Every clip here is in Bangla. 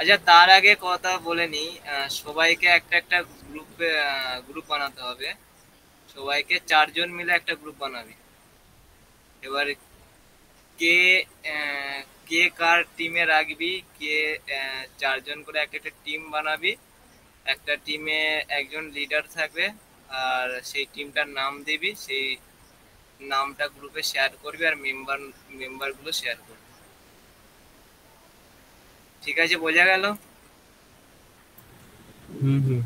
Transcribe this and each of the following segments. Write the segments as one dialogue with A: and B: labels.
A: আচ্ছা, তার আগে কথা বলে নি, সবাইকে একটা একটা গ্রুপ বানাতে হবে। সবাইকে 4 জন মিলে একটা গ্রুপ বানাবি। এবার কে কে কার টিমে রাখবি, কে 4 জন করে একটা একটা টিম বানাবি। একটা টিমে একজন লিডার থাকবে, আর সেই টিমটার নাম দিবি। সেই নামটা গ্রুপে শেয়ার করবি, আর মেম্বার গুলো শেয়ার করবি। ঠিক আছে, বোঝা গেল?
B: হুম হুম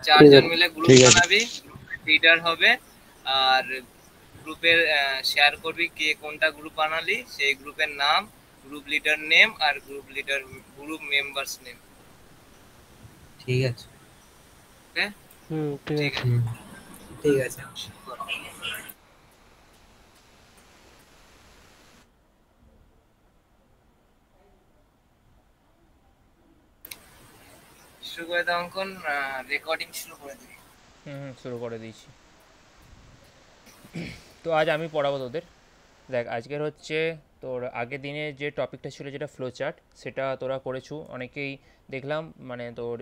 A: 4 জন মিলে গ্রুপ
C: ঠিক আছে।
A: বানাবি, লিডার হবে। আর গ্রুপের শেয়ার করবি কে কোনটা গ্রুপ বানালি, সেই গ্রুপের নাম, গ্রুপ লিডার নেম, আর গ্রুপ মেম্বার্স নেম।
B: ঠিক আছে।
A: ওকে,
D: ঠিক
A: ঠিক
D: আছে।
A: আছে।
B: ঠিক আছে।
A: শুরু করে দাও অঙ্কন, রেকর্ডিং শুরু করে দিই।
E: শুরু করে দিয়েছি। তো আজ আমি পড়াবো তোদের। দেখ, আজকের হচ্ছে তোর আগের দিনে যে টপিকটা ছিল, যেটা ফ্লো চার্ট, সেটা তোরা করেছু অনেকেই দেখলাম, মানে তোর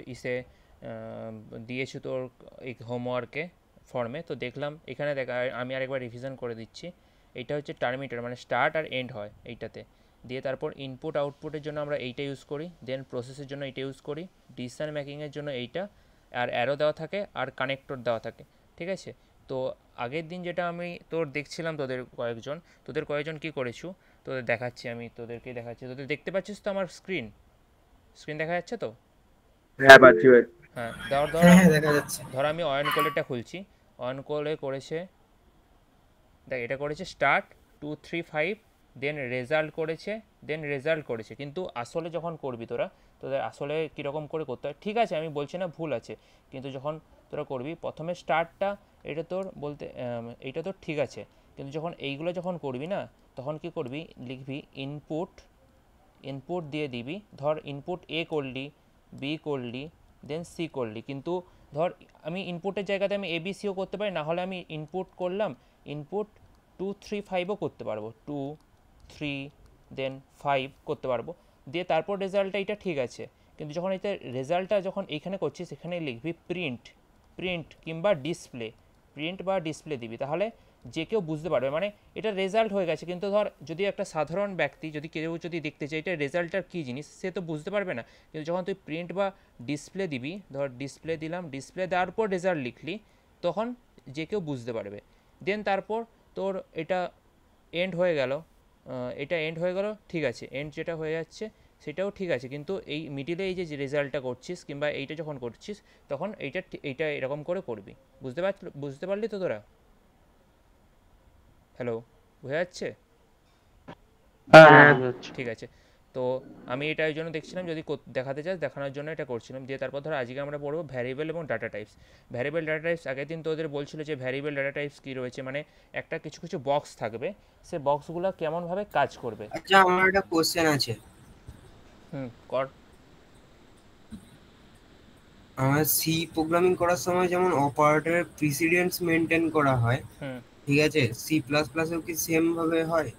E: দিয়েছো তোর এই হোমওয়ার্কে ফর্মে। তো দেখলাম এখানে দেখ, আমি আরেকবার রিভিশন করে দিচ্ছি। এইটা হচ্ছে টার্মিনেটর, মানে স্টার্ট আর এন্ড হয় এইটাতে। দিয়ে তারপর ইনপুট আউটপুটের জন্য আমরা এইটা ইউজ করি, দেন প্রসেসের জন্য এইটা ইউজ করি, ডিসিশন মেকিংয়ের জন্য এইটা, আর অ্যারো দেওয়া থাকে, আর কানেক্টর দেওয়া থাকে। ঠিক আছে? তো আগের দিন যেটা আমি তোর দেখছিলাম, তোদের কয়েকজন কী করেছু তোদের দেখাচ্ছি, আমি তোদেরকে দেখাচ্ছি। তোদের দেখতে পাচ্ছিস তো আমার স্ক্রিন দেখা যাচ্ছে তো?
C: হ্যাঁ পাচ্ছি ভাই।
E: হ্যাঁ,
B: হ্যাঁ হ্যাঁ দেখা যাচ্ছে।
E: ধর আমি অয়ন কোলেরটা খুলছি। অয়ন কোলে করেছে, দেখ এটা করেছে স্টার্ট 235, দেন রেজাল্ট করেছে। কিন্তু আসলে যখন করবি তোদের আসলে কীরকম করে করতে হয়, ঠিক আছে আমি বলছি না ভুল আছে, কিন্তু যখন তোরা করবি প্রথমে স্টার্টটা, এটা তোর বলতে এইটা তোর ঠিক আছে, কিন্তু যখন এইগুলো যখন করবি না, তখন কি করবি, লিখবি ইনপুট দিয়ে দিবি। ধর ইনপুট এ করলি, বি করলি, দেন সি করলি, কিন্তু ধর আমি ইনপুটের জায়গাতে আমি এ বি সিও করতে পারি, না হলে আমি ইনপুট করলাম, ইনপুট 235ও করতে পারবো, 2 3 দেন 5 করতে পারবো। দিয়ে তারপর রেজাল্টটা এটা ঠিক আছে, কিন্তু যখন এটা রেজাল্টটা যখন এইখানে করছিস, সেখানে লিখবি প্রিন্ট কিংবা প্রিন্ট বা ডিসপ্লে দিবি, তাহলে যে কেউ বুঝতে পারবে, মানে এটা রেজাল্ট হয়ে গেছে। কিন্তু ধর যদি একটা সাধারণ ব্যক্তি, যদি কেউ যদি দেখতে চায় এটা রেজাল্টটার কী জিনিস, সে তো বুঝতে পারবে না। কিন্তু যখন তুই প্রিন্ট বা ডিসপ্লে দিবি, ধর ডিসপ্লে দিলাম, ডিসপ্লে দেওয়ার পর রেজাল্ট লিখলি, তখন যে কেউ বুঝতে পারবে। দেন তারপর তোর এটা এন্ড হয়ে গেল, ঠিক আছে, এন্ড যেটা হয়ে যাচ্ছে সেটাও ঠিক আছে, কিন্তু এই মিডিলে এই যে রেজাল্টটা করছিস কিংবা এইটা যখন করছিস, তখন এইটা এরকম করে করবি। বুঝতে পারলি তো তোরা? হ্যালো, বোঝা যাচ্ছে?
C: হ্যাঁ
E: ঠিক আছে। তো আমি এটা এই জন্য দেখছিলাম, যদি দেখাতে চাস, দেখানোর জন্য এটা করছিলাম। দিয়ে তারপর ধর আজকে আমরা পড়বো ভ্যারিয়েবল এবং data types. Variable data types, আগের দিন তোদের বলছিল যে ভ্যারিয়েবল ডাটা টাইপস কী রয়েছে, মানে একটা কিছু কিছু বক্স থাকবে, সে বক্সগুলো কেমনভাবে কাজ করবে।
B: আচ্ছা, আমার একটা কোশ্চেন আছে।
E: কর।
B: আমার সি প্রোগ্রামিং করার সময় যেমন অপারেটরের প্রিসিডেন্স মেনটেন করা হয়, ঠিক আছে, সি প্লাস প্লাসেও কি সেম ভাবে হয়?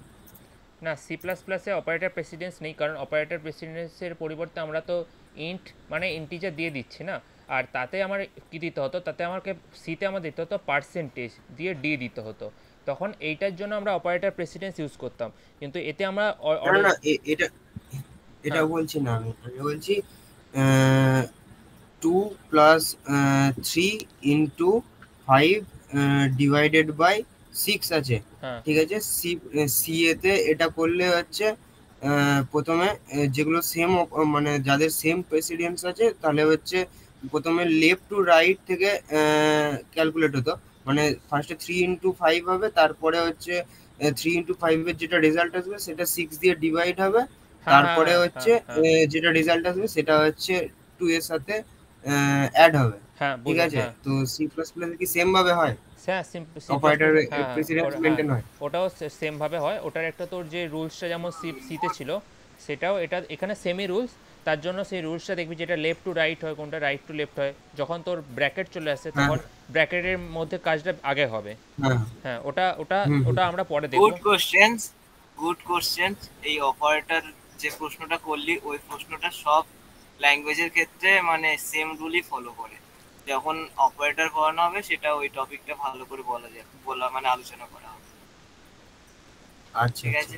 E: না, সি প্লাস প্লাসে অপারেটর প্রেসিডেন্স নেই, কারণ অপারেটর প্রেসিডেন্সের পরিবর্তে আমরা তো ইন্ট মানে ইন্টিজার দিয়ে দিচ্ছি না। আর তাতে আমার কী দিতে হতো, তাতে আমাকে সিতে আমার দিতে হতো পার্সেন্টেজ দিয়ে ডি দিতে হতো, তখন এইটার জন্য আমরা অপারেটর প্রেসিডেন্স ইউজ করতাম। কিন্তু এতে আমরা
B: না না, এটা এটা বলছি না, আমি বলছি 2+3 ডিভাইডেড বাই 6 আছে, ঠিক আছে। সি এতে এটা করলে হচ্ছে প্রথমে যেগুলো সেম, মানে যাদের সেম প্রেসিডেন্স আছে, তাহলে হচ্ছে প্রথমে লেফট টু রাইট থেকে ক্যালকুলেট হতো, মানে ফার্স্টে 3 × 5 হবে, তারপরে হচ্ছে 3 × 5 এর যেটা রেজাল্ট আসবে সেটা 6 দিয়ে ডিভাইড হবে, তারপরে হচ্ছে যেটা রেজাল্ট আসবে সেটা হচ্ছে 2 এর সাথে অ্যাড হবে, ঠিক আছে। তো সি প্লাস প্লাস কি সেম ভাবে হয়? অপারেটর প্রেসিডেন্স মেইনটেইন হয়,
E: ওটাও সেম ভাবে হয়। ওটার একটা তোর যে রুলসটা যেমন সিতে ছিল, সেটাও এখানে সেমই রুলস। তার জন্য সেই রুলসটা দেখবি, যেটা লেফট টু রাইট হয়, কোনটা রাইট টু লেফট হয়, যখন তোর ব্র্যাকেট চলে আসে তখন ব্র্যাকেটের মধ্যে কাজটা আগে হবে। হ্যাঁ, ওটা ওটা ওটা আমরা পরে দেখব।
A: Good question. এই অপারেটর যে প্রশ্নটা করলি, ওই প্রশ্নটা সব ল্যাঙ্গুয়েজের ক্ষেত্রে মানে সেম রুলই ফলো করে। যখন অপারেটর পড়ানো হবে সেটা ওই টপিকটা ভালো করে বলা মানে আলোচনা করা হবে।
B: আচ্ছা
A: ঠিক
B: আচ্ছা,
A: আছে,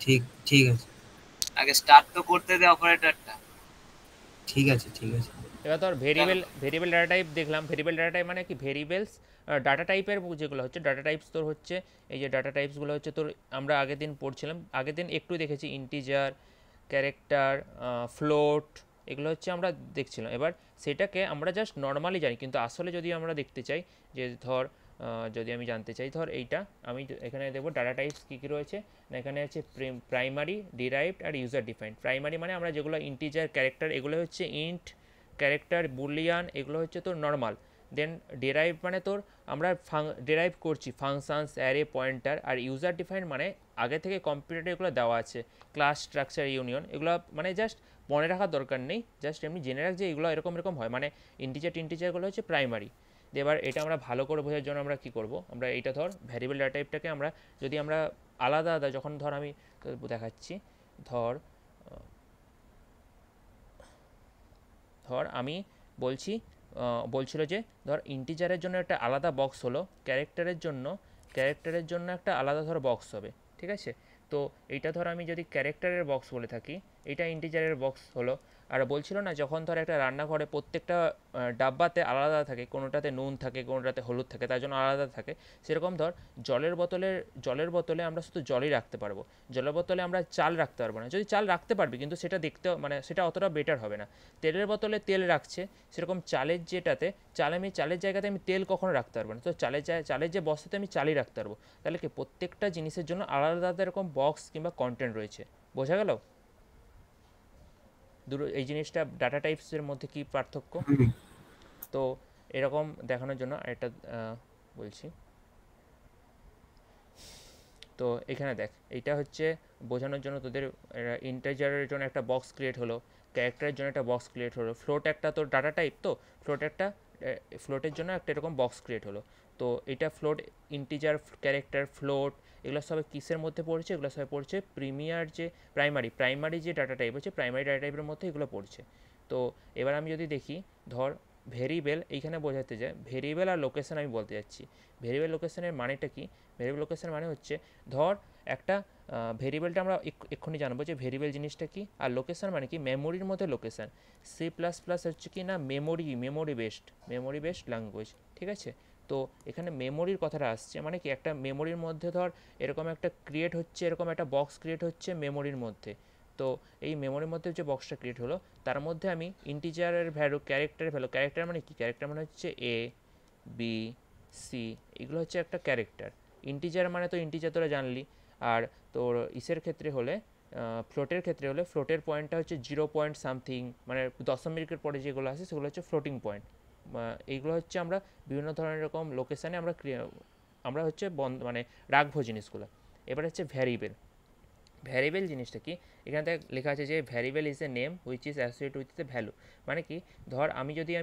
B: ঠিক ঠিক আছে,
A: আগে স্টার্ট তো করতে দে অপারেটরটা।
B: ঠিক আছে, ঠিক আছে।
E: এবার ধর
A: চলো।
E: ভেরিয়েবল ডাটা টাইপ দেখলাম। ভেরিয়েবল ডাটা টাইপ মানে কি, ভেরিয়েবলস ডাটা টাইপের যেগুলো হচ্ছে ডাটা টাইপস তোর হচ্ছে, এই যে ডাটা টাইপসগুলো হচ্ছে তোর, আমরা আগের দিন পড়ছিলাম, আগের দিন একটু দেখেছি, ইন্টিজার, ক্যারেক্টার, ফ্লোট, এগুলো হচ্ছে আমরা দেখছিলাম। এবার সেটাকে আমরা জাস্ট নর্মালি জানি, কিন্তু আসলে যদি আমরা দেখতে চাই যে ধর যদি আমি জানতে চাই, ধর এইটা আমি এখানে দেখবো ডাটা টাইপস কী কী রয়েছে না, এখানে আছে প্রাইমারি, ডিরাইভড আর ইউজার ডিফাইন্ড। প্রাইমারি মানে আমরা যেগুলো ইন্টিজার, ক্যারেক্টার, এগুলো হচ্ছে ইন্ট, ক্যারেক্টার, বুলিয়ান, এগুলো হচ্ছে তোর নর্মাল। দেন ডিরাইভ মানে তোর আমরা ডিরাইভ করছি ফাংশনস, অ্যারে, পয়েন্টার। আর ইউজার ডিফাইন্ড মানে আগে থেকে কম্পিউটারে এগুলো দেওয়া আছে, ক্লাস, স্ট্রাকচার, ইউনিয়ন, এগুলো মানে জাস্ট মনে রাখার দরকার নেই, জাস্ট এমনি জেনে রাখ যে এগুলো এরকম এরকম হয়। মানে ইন্টিজারগুলো হচ্ছে প্রাইমারি। এবার এটা আমরা ভালো করে বোঝার জন্য আমরা কি করব, আমরা এইটা ধর ভ্যারিয়েবল ডাটা টাইপটাকে আমরা যদি আমরা আলাদা আলাদা, যখন ধর আমি দেখাচ্ছি, ধর ধর আমি বলছি, বলছিল যে ধর ইন্টিজারের জন্য একটা আলাদা বক্স হলো, ক্যারেক্টারের জন্য একটা আলাদা ধর বক্স হবে, ঠিক আছে? তো এইটা ধর আমি যদি ক্যারেক্টারের বক্স বলে থাকি, এইটা ইন্টিজারের বক্স হলো। আর বলছিল না যখন ধর একটা রান্নাঘরে প্রত্যেকটা ডাব্বাতে আলাদা থাকে, কোনোটাতে নুন থাকে, কোনোটাতে হলুদ থাকে, তার জন্য আলাদা থাকে, সেরকম ধর জলের বোতলে আমরা শুধু জলই রাখতে পারবো, জলের বোতলে আমরা চাল রাখতে পারবো না। যদি চাল রাখতে পারবি, কিন্তু সেটা দেখতে মানে সেটা অতটা বেটার হবে না। তেলের বোতলে তেল রাখছে, সেরকম চালের জায়গাতে আমি তেল কখনো রাখতে পারবো না। তো চালের যে বস্তাতে আমি চালই রাখতে পারবো। তাহলে কি প্রত্যেকটা জিনিসের জন্য আলাদা আলাদা এরকম বক্স কিংবা কন্টেন্ট রয়েছে। বোঝা গেল দুটো এই জিনিসটা ডাটা টাইপসের মধ্যে কি পার্থক্য?
B: হুম,
E: তো এরকম দেখানোর জন্য একটা বলছি। তো এখানে দেখ, এইটা হচ্ছে বোঝানোর জন্য তোদের ইন্টিজারের জন্য একটা বক্স ক্রিয়েট হলো, ক্যারেক্টারের জন্য একটা বক্স ক্রিয়েট হলো, ফ্লোট একটা তোর ডাটা টাইপ, তো ফ্লোটের জন্য একটা এরকম বক্স ক্রিয়েট হলো। তো এটা ফ্লোট, ইন্টিজার, ক্যারেক্টার, ফ্লোট, এগুলো সবাই কিসের মধ্যে পড়ছে? এগুলো সবাই পড়ছে প্রাইমারি যে ডাটা টাইপ হচ্ছে, প্রাইমারি ডাটা টাইপের মধ্যে এগুলো পড়ছে। তো এবার আমি যদি দেখি, ধর ভেরিয়েবল, এইখানে বোঝাতে যায় ভেরিয়েবল আর লোকেশন আমি বলতে যাচ্ছি। ভেরিয়েবল লোকেশনের মানেটা কি? ভেরিয়েবল লোকেশনের মানে হচ্ছে ধর একটা ভেরিয়েবলটা আমরা এক্ষুনি জানবো যে ভেরিয়েবল জিনিসটা কি। আর লোকেশন মানে কি? মেমোরির মধ্যে লোকেশন। C++ হচ্ছে কি না মেমোরি বেসড ল্যাঙ্গুয়েজ, ঠিক আছে? তো এখানে মেমোরির কথাটা আসছে, মানে কি একটা মেমোরির মধ্যে ধর এরকম একটা ক্রিয়েট হচ্ছে, এরকম একটা বক্স ক্রিয়েট হচ্ছে মেমোরির মধ্যে। তো এই মেমোরির মধ্যে যে বক্সটা ক্রিয়েট হলো, তার মধ্যে আমি ইন্টিজারের ভ্যালু, ক্যারেক্টারের ভ্যালু, ক্যারেক্টার মানে কি? ক্যারেক্টার মানে হচ্ছে A, B, C, এগুলো হচ্ছে একটা ক্যারেক্টার। ইন্টিজার মানে তো ইন্টিজার তোরা জানলি। আর তোর ইসের ক্ষেত্রে হলে, ফ্লোটের ক্ষেত্রে হলে, ফ্লোটের পয়েন্টটা হচ্ছে 0 পয়েন্ট সামথিং, মানে দশমিকের পরে যেগুলো আছে সেগুলো হচ্ছে ফ্লোটিং পয়েন্ট। এইগুলো হচ্ছে আমরা বিভিন্ন ধরনের এরকম লোকেশানে আমরা হচ্ছে মানে রাখবো জিনিসগুলো। এবার হচ্ছে ভ্যারিয়েবল জিনিসটা কি? এখানে লেখা আছে যে variable is a name which is associated with the value. মানে কি? ধর আমি যদি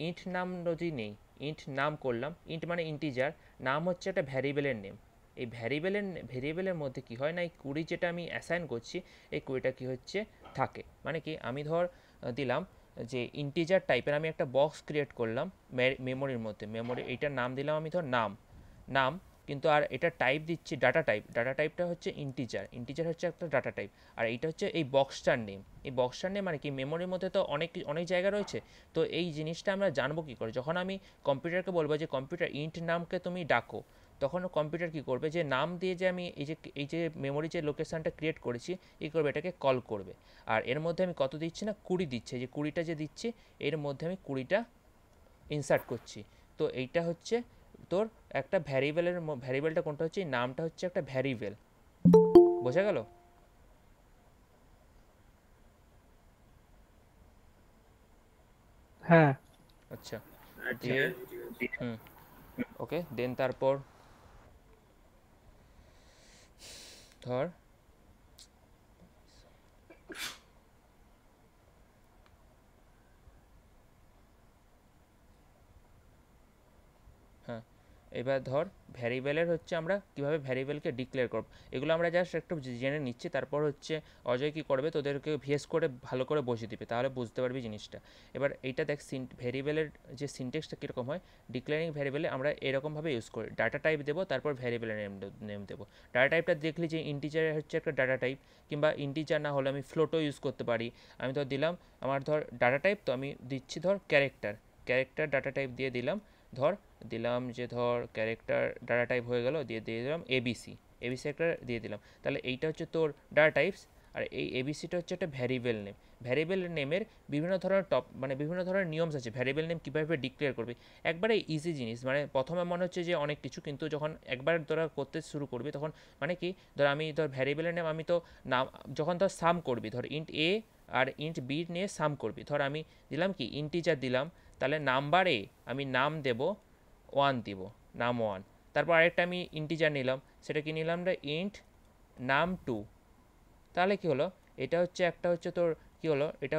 E: ইন্ট নাম যদি নেই, ইন্ট নাম করলাম, ইন্ট মানে ইন্টিজার, নাম হচ্ছে একটা ভ্যারিয়েবলের নেম। এই ভ্যারিয়েবলের মধ্যে কি হয় না, এই 20 যেটা আমি অ্যাসাইন করছি, এই 20টা কি হচ্ছে থাকে। মানে কি আমি ধর দিলাম যে ইন্টিজার টাইপের আমি একটা বক্স ক্রিয়েট করলাম মেমোরির মধ্যে, এইটার নাম দিলাম আমি ধর নাম, কিন্তু আর এটা টাইপ দিচ্ছি ডাটা টাইপটা হচ্ছে ইন্টিজার হচ্ছে একটা ডাটা টাইপ। আর এইটা হচ্ছে এই বক্সটার নেম। এই বক্সটার নেম মানে কি? মেমোরির মধ্যে তো অনেক অনেক জায়গা রয়েছে। তো এই জিনিসটা আমরা জানবো কী করে? যখন আমি কম্পিউটারকে বলবো যে কম্পিউটার ইন্ট নামকে তুমি ডাকো, তখন কম্পিউটার কী করবে? যে নাম দিয়ে যে আমি এই যে মেমোরি যে লোকেশানটা ক্রিয়েট করেছি, এই করবে, এটাকে কল করবে। আর এর মধ্যে আমি কত দিচ্ছি না, 20 দিচ্ছে। যে 20টা যে দিচ্ছি, এর মধ্যে আমি 20টা ইনসার্ট করছি। তো এইটা হচ্ছে তোর একটা ভ্যারিয়েবলটা কোনটা হচ্ছে? এই নামটা হচ্ছে একটা ভ্যারিয়েবল। বোঝা গেল?
C: হ্যাঁ।
E: আচ্ছা, দিয়ে হুম, ওকে, দেন তারপর ধর হ্যাঁ, এবার ধর ভ্যারিয়েবলের হচ্ছে আমরা কীভাবে ভ্যারিয়েবলকে ডিক্লেয়ার করব এগুলো আমরা জাস্ট একটু জেনে নিচ্ছি। তারপর হচ্ছে অজয় কী করবে, তোদেরকে ভিএস করে ভালো করে বসিয়ে দিবে, তাহলে বুঝতে পারবি জিনিসটা। এবার এইটা দেখ ভ্যারিয়েবলের যে সিনটেক্সটা কীরকম হয়, ডিক্লেয়ারিং ভ্যারিয়েবলে আমরা এরকমভাবে ইউজ করি, ডাটা টাইপ দেবো, তারপর ভ্যারিয়েবলের নেম দেবো। ডাটা টাইপটা দেখলি যে ইন্টিজার হচ্ছে একটা ডাটা টাইপ, কিংবা ইন্টিজার না হলে আমি ফ্লোটও ইউজ করতে পারি। আমি ধর দিলাম আমার ধর ডাটা টাইপ, তো আমি দিচ্ছি ধর ক্যারেক্টার ডাটা টাইপ দিয়ে দিলাম। ধর দিলাম যে ধর ক্যারেক্টার ডাটা টাইপ হয়ে গেল, দিয়ে দিলাম এবিসি একটা দিয়ে দিলাম। তাহলে এইটা হচ্ছে তোর ডাটা টাইপস, আর এই এবিসিটা হচ্ছে একটা ভ্যারিয়েবল নেম। ভ্যারিয়েবল নেমের বিভিন্ন ধরনের বিভিন্ন ধরনের নিয়মস আছে। ভ্যারিয়েবল নেম কীভাবে ডিক্লেয়ার করবি, একবারে ইজি জিনিস। মানে প্রথমে মনে হচ্ছে যে অনেক কিছু, কিন্তু যখন একবার তোরা করতে শুরু করবি তখন মানে কি, ধর আমি ধর ভ্যারিয়েবলের নেম আমি তো নাম, যখন ধর সাম করবি, ধর ইন্ট এ আর ইন্ট বি নিয়ে সাম করবি, ধর আমি দিলাম কি ইন্টিজার দিলাম, তাহলে নাম্বারে আমি নাম দেব 1 দিব, নাম 1। তারপর আরেকটা আমি ইন্টিজার নিলাম, সেটা কি নিলাম রে ইন্ট নাম 2। তাহলে কি হলো, এটা হচ্ছে একটা হচ্ছে তোর কি হলো, এটা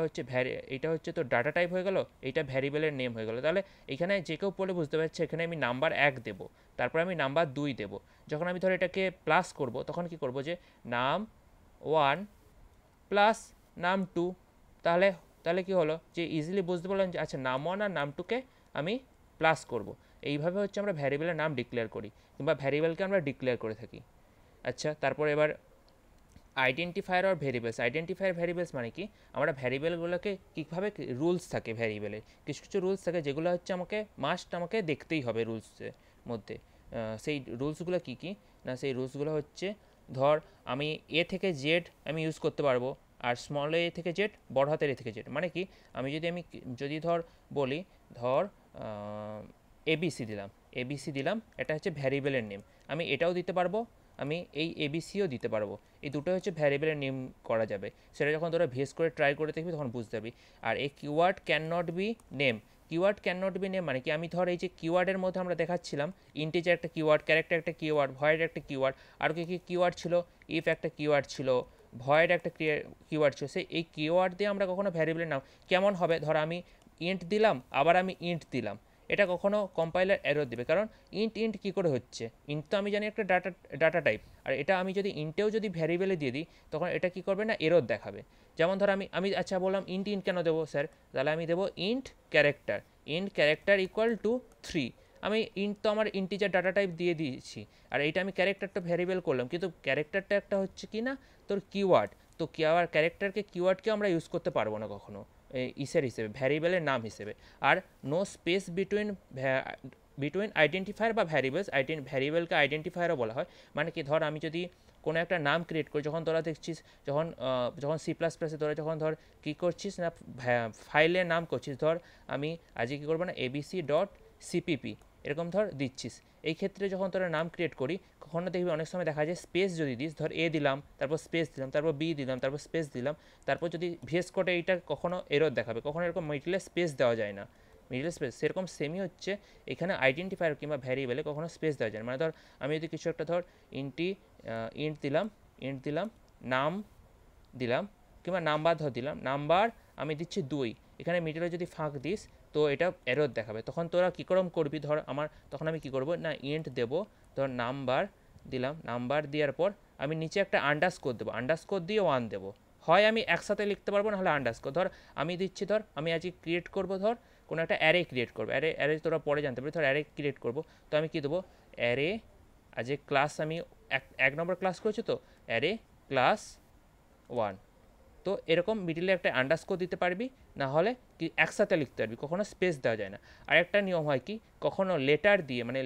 E: হচ্ছে তোর ডাটা টাইপ হয়ে গেল, এইটা ভ্যারিয়েবলের নেম হয়ে গেল। তাহলে এখানে যে কেউ পড়লে বুঝতে পারছে এখানে আমি নাম্বার 1 দেব, তারপর আমি নাম্বার 2 দেব। যখন আমি ধর এটাকে প্লাস করব তখন কি করব, যে নাম 1 প্লাস নাম 2। তাহলে কি হলো, যে ইজিলি বুঝতে পারলাম যে আচ্ছা নাম 1 আর নাম 2কে আমি প্লাস করব। এইভাবে হচ্ছে আমরা ভ্যারিয়েবলের নাম ডিক্লেয়ার করি, কিংবা ভ্যারিয়েবলকে আমরা ডিক্লেয়ার করে থাকি। আচ্ছা, তারপর এবার আইডেন্টিফায়ার আর ভ্যারিয়েবলস মানে কি, আমরা ভ্যারিয়েবলগুলোকে কীভাবে রুলস থাকে, ভ্যারিয়েবলের কিছু কিছু রুলস থাকে যেগুলো হচ্ছে আমাকে দেখতেই হবে রুলসের মধ্যে। সেই রুলসগুলো কী কী না, সেই রুলসগুলো হচ্ছে ধর আমি এ থেকে জেড আমি ইউজ করতে পারবো, আর স্মল এ থেকে জেড বড় হাতের এ থেকে জেড। মানে কি, যদি ধর বলি ধর এবিসি দিলাম, এটা হচ্ছে ভ্যারিয়েবলের নেম। আমি এটাও দিতে পারবো, আমি এই এবিসিও দিতে পারবো। এই দুটো হচ্ছে ভ্যারিয়েবলের নেম করা যাবে। সেটা যখন তোরা ভিএস করে ট্রাই করে দেখবি তখন বুঝতে পারবি। আর এই keyword can not be name মানে কি, আমি ধর এই যে কিওয়ার্ডের মধ্যে আমরা দেখাচ্ছিলাম ইন্টিজার একটা কিওয়ার্ড, ক্যারেক্টার একটা কিওয়ার্ড, ভয়েড একটা কিওয়ার্ড, আর কি কি কিওয়ার্ড ছিল, ইফ একটা কিওয়ার্ড ছিল, ভয়েড একটা কিওয়ার্ড ছিল। এই কিওয়ার্ড দিয়ে আমরা কখনো ভ্যারিয়েবলের নাম কেমন হবে, ধর আমি ইন্ট দিলাম, আবার আমি ইন্ট দিলাম, এটা কখনো কম্পাইলার এরর দেবে। কারণ ইন্ট কী করে হচ্ছে, ইন্ট তো আমি জানি একটা ডাটা টাইপ, আর এটা আমি যদি ইন্টেও যদি ভ্যারিয়েবলে দিয়ে দিই তখন এটা কি করবে না, এরর দেখাবে। যেমন ধর আমি আচ্ছা বললাম ইন্ট কেন দেবো স্যার, তাহলে আমি দেবো ইন্ট ক্যারেক্টার ইকুয়াল টু 3। আমি ইন্ট তো আমার ইন্টিজার ডাটা টাইপ দিয়ে দিয়েছি, আর এইটা আমি ক্যারেক্টারটা ভ্যারিয়েবল করলাম, কিন্তু ক্যারেক্টারটা একটা হচ্ছে কি না তোর কিওয়ার্ড। তো কিওয়ার্ডকে আমরা ইউজ করতে পারবো না কখনো হিসেবে, ভ্যারিয়েবলের নাম হিসেবে। আর নো স্পেস বিটুইন আইডেন্টিফায়ার বা ভ্যারিয়েবলকে আইডেন্টিফায়ারও বলা হয়। মানে কি, ধর আমি যদি কোনো একটা নাম ক্রিয়েট করি, যখন তোরা দেখছিস যখন C++-এ তোরা যখন ধর কী করছিস না, ফাইলের নাম করছিস, ধর আমি আজকে কী করবো না abc.cpp এরকম ধর দিচ্ছিস। এই ক্ষেত্রে যখন তোরা নাম ক্রিয়েট করি কখনো দেখবি অনেক সময় দেখা যায় স্পেস যদি দিস, ধর এ দিলাম, তারপর স্পেস দিলাম, তারপর বি দিলাম, তারপর স্পেস দিলাম, তারপর যদি ভিএস কোডে এইটা কখনো এরর দেখাবে, কখনো এরকম মিডলে স্পেস দেওয়া যায় না, মিডল স্পেস। সেরকম সেমই হচ্ছে এখানে আইডেন্টিফায়ার কিংবা ভ্যারিয়েবলে কখনো স্পেস দেওয়া যায় না। মানে ধর আমি যদি কিছু একটা ধর ইন্ট দিলাম, নাম দিলাম, কিংবা নাম্বার ধর দিলাম, নাম্বার আমি দিচ্ছি 2, এখানে মিডলে যদি ফাঁক দিস তো এটা এরর দেখাবে। তখন তোরা কী করবি, ধর তখন আমি কী করবো না, ইন্ট দেবো, ধর নাম্বার দিলাম, নাম্বার দেওয়ার পর আমি নিচে একটা আন্ডারস্কোর দেবো, আন্ডারস্কোর দিয়ে 1 দেবো। হয় আমি একসাথে লিখতে পারবো, না হলে আন্ডারস্কোর। ধর আমি দিচ্ছি, ধর আমি আজকে ক্রিয়েট করবো, ধর কোনো একটা অ্যারে ক্রিয়েট করবো, অ্যারে তোরা পরে জানতে পারি। ধর অ্যারে ক্রিয়েট করবো, তো আমি কী দেবো, অ্যারে আজ ক্লাস আমি 1 নম্বর ক্লাস করেছি, তো অ্যারে ক্লাস 1। তো এরকম মিডিলে একটা আন্ডারস্কোর দিতে পারবি, না হলে কি একসাথে লিখতে পারবি, কখনো স্পেস দেওয়া যায় না। আর একটা নিয়ম হয় কি, কখনো লেটার দিয়ে, মানে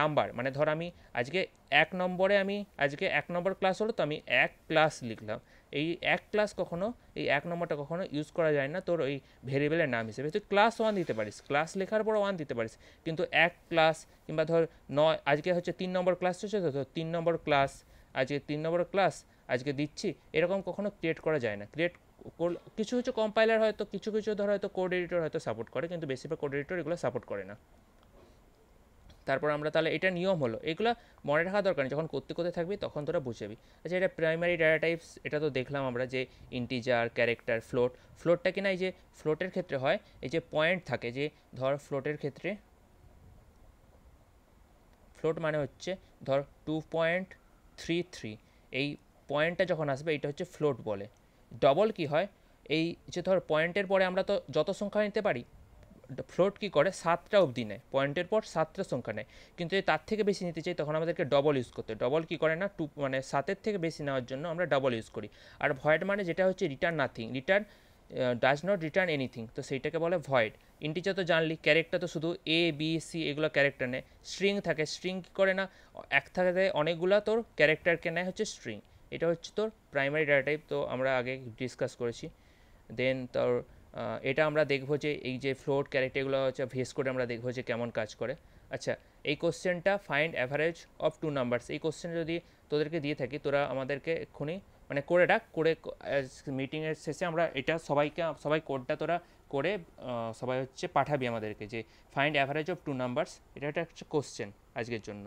E: নাম্বার, মানে ধর আমি আজকে 1 নম্বর ক্লাস হলো, তো আমি 1 ক্লাস লিখলাম। এই 1 ক্লাস এই 1 নম্বরটা কখনো ইউজ করা যায় না তোর ওই ভেরিয়েবলের নাম হিসেবে। তুই ক্লাস 1 দিতে পারিস, ক্লাস লেখার পর 1 দিতে পারিস, কিন্তু 1 ক্লাস কিংবা ধর আজকে হচ্ছে 3 নম্বর ক্লাস হচ্ছে, তো 3 নম্বর ক্লাস, আজকে 3 নম্বর ক্লাস আজকে দিচ্ছি, এরকম কখনো ক্রিয়েট করা যায় না। কিছু কম্পাইলার হয়তো কিছু ধর হয়তো কোড এডিটর হয়তো সাপোর্ট করে, কিন্তু বেশিরভাগ কোড এডিটর এগুলো সাপোর্ট করে না। তারপর আমরা তাহলে এটা নিয়ম হলো, এগুলো মনে রাখা দরকার, যখন করতে থাকবি তখন তোরা বুঝবি। আচ্ছা, এটা প্রাইমারি ডাটা টাইপস, এটা তো দেখলাম আমরা যে ইন্টিজার, ক্যারেক্টার, ফ্লোটটা কিনা এই যে ফ্লোটের ক্ষেত্রে হয়, এই যে পয়েন্ট থাকে, যে ধর ফ্লোটের ক্ষেত্রে ফ্লোট মানে হচ্ছে ধর 2.33, এই পয়েন্টটা যখন আসবে এটা হচ্ছে ফ্লোট বলে। ডবল কি হয়, এই যে ধর পয়েন্টের পরে আমরা তো যত সংখ্যা নিতে পারি, ফ্লোট কি করে 7টা অবধি নেয়, পয়েন্টের পর 7টা সংখ্যা নেয়। কিন্তু যদি তার থেকে বেশি নিতে চাই তখন আমাদেরকে ডবল ইউজ করতে হয়। ডবল কি করে না, মানে 7-এর থেকে বেশি নেওয়ার জন্য আমরা ডবল ইউজ করি। আর ভয়েড মানে যেটা হচ্ছে return nothing, return does not return anything, তো সেইটাকে বলে ভয়েড। ইন্টিজার তো জানলি, ক্যারেক্টার তো শুধু এ বি সি এগুলো ক্যারেক্টার নেয়। স্ট্রিং থাকে, স্ট্রিং কী করে না, এক থাকে অনেকগুলো তোর ক্যারেক্টারকে নেয় হচ্ছে স্ট্রিং। এটা হচ্ছে তোর প্রাইমারি ডাটা টাইপ, তো আমরা আগে ডিসকাস করেছি। দেন তোর এটা আমরা দেখবো যে এই যে ফ্লোট ক্যারেক্টারগুলো হচ্ছে ভেস করে আমরা দেখবো যে কেমন কাজ করে। আচ্ছা, এই কোশ্চেনটা find average of two numbers, এই কোশ্চেন যদি তোদেরকে দিয়ে থাকি তোরা আমাদেরকে এক্ষুনি মানে করে রাখ, করে মিটিংয়ের শেষে আমরা এটা সবাই কোডটা তোরা করে সবাই হচ্ছে পাঠাবি আমাদেরকে, যে find average of two numbers, এটা একটা হচ্ছে কোশ্চেন আজকের জন্য।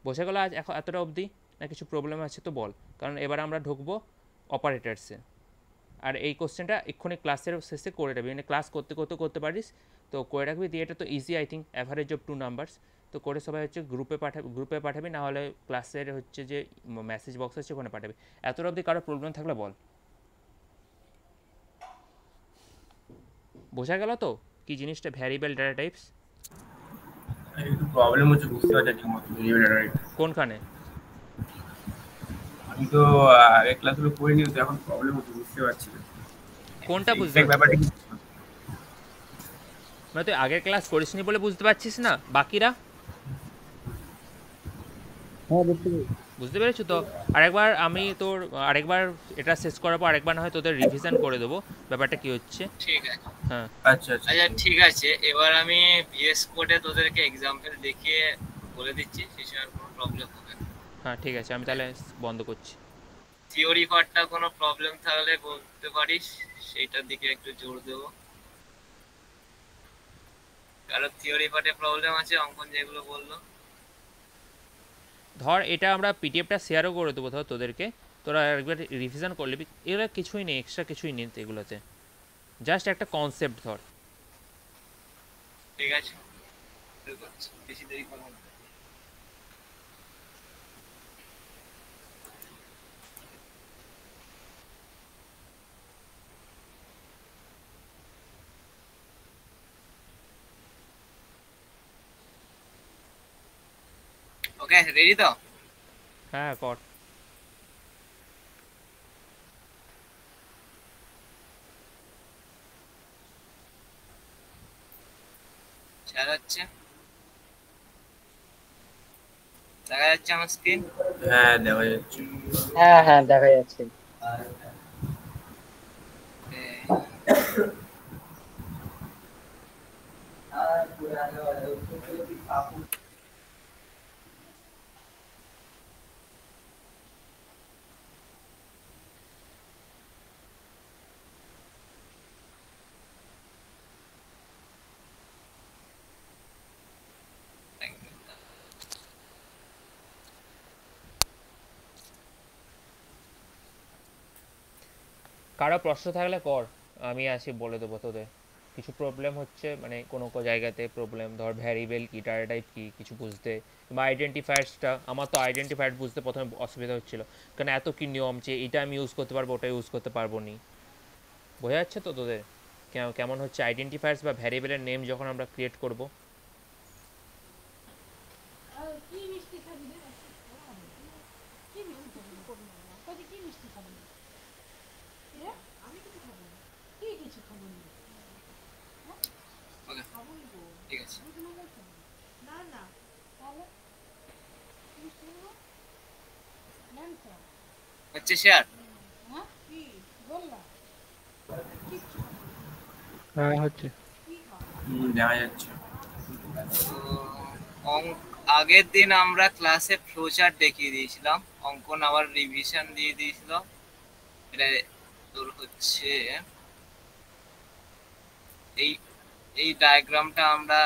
E: বোঝা গেল আজ এখন এতটা অবধি, না কিছু প্রবলেম আছে তো বল, কারণ এবার আমরা ঢুকবো অপারেটার্সে। আর এই কোশ্চেনটা এক্ষুনি ক্লাসের শেষে করে রাখবি, মানে ক্লাস করতে করতে করতে পারিস তো করে রাখবি, দিয়ে এটা তো easy I think, average of two numbers. তো করে সবাই হচ্ছে গ্রুপে পাঠাবি, না হলে ক্লাসের হচ্ছে যে মেসেজ বক্স আছে ওখানে পাঠাবি। এতটা অবধি কারো প্রবলেম থাকলে বল। বোঝা গেল তো কি জিনিসটা ভ্যারিয়েবল ডাটা টাইপস?
C: একটু প্রবলেম হচ্ছে, বুঝতে পারছি ঠিক মতো ভেরিয়েবল ডাটা টাইপ।
E: কোনখানে?
C: আমি তো আগে ক্লাসগুলো করে নিই, তো এখন প্রবলেম হচ্ছে, বুঝতে পারছি না
E: কোনটা বুঝতে
C: এক্সাক্ট ব্যাপারটা কি।
E: মানে তুই আগের ক্লাস করিসনি বলে বুঝতে পারছিস না, বাকিরা বুঝতে পেরেছো তো? আরেকবার আমি তোর আরেকবার এটা শেষ করার পর আরেকবার না হয় তোদের রিভিশন করে দেবো ব্যাপারটা কি হচ্ছে।
A: ঠিক আছে।
E: হ্যাঁ
C: আচ্ছা আচ্ছা
A: আচ্ছা ঠিক আছে, এবার আমি ভিএস কোডে তোদেরকে এক্সাম্পল দেখিয়ে বলে দিচ্ছি, সেই আর কোনো প্রবলেম হবে না।
E: হ্যাঁ ঠিক আছে, আমি তাহলে বন্ধ করছি।
A: থিওরি পার্টটা কোনো প্রবলেম থাকলে বলতে পারিস, সেইটার দিকে একটু জোর দেবো। কারণ থিওরি পার্টে প্রবলেম আছে, অঙ্কন যেগুলো বললো।
E: ধর এটা আমরা পিডিএফটা শেয়ারও করে দেবো ধর তোদেরকে, তোরা একবার রিভিশন করলে, এগুলো কিছুই নেই, এক্সট্রা কিছুই নেই এগুলোতে, জাস্ট একটা কনসেপ্ট ধর।
A: ঠিক আছে, শুরু করছি, বেশি দেরি করবো না। ওকে, রেডি তো?
E: হ্যাঁ কর।
A: শেয়ার হচ্ছে, দেখা যাচ্ছে আমার স্ক্রিন?
C: হ্যাঁ দেখা যাচ্ছে।
D: হ্যাঁ হ্যাঁ দেখা যাচ্ছে।
E: কারো প্রশ্ন থাকলে কর, আমি আসি বলে দেবো তোদের। কিছু প্রবলেম হচ্ছে মানে কোনো জায়গাতে প্রবলেম, ধর ভ্যারিয়েবল কি, ডাটা টাইপ কি কিছু বুঝতে, বা আইডেন্টিফায়ার্সটা, আমার তো আইডেন্টিফায়ার বুঝতে প্রথমে অসুবিধা হচ্ছিলো, কারণ এত কি নিয়ম যে এটা আমি ইউজ করতে পারবো ওটা ইউজ করতে পারবো নি। বোঝা যাচ্ছে তো তোদের কেমন হচ্ছে আইডেন্টিফায়ার্স বা ভ্যারিয়েবলের নেম যখন আমরা ক্রিয়েট করব।
A: ঠিক আছে, হচ্ছে শেয়ার।
C: হ্যাঁ হচ্ছে, দেখা যাচ্ছে।
A: তো আগের দিন আমরা ক্লাসে ফ্লোচার্ট দেখিয়ে দিয়েছিলাম, অঙ্কন আবার রিভিশন দিয়ে দিয়েছিল। এটা তোর হচ্ছে এই এই ডায়াগ্রামটা আমরা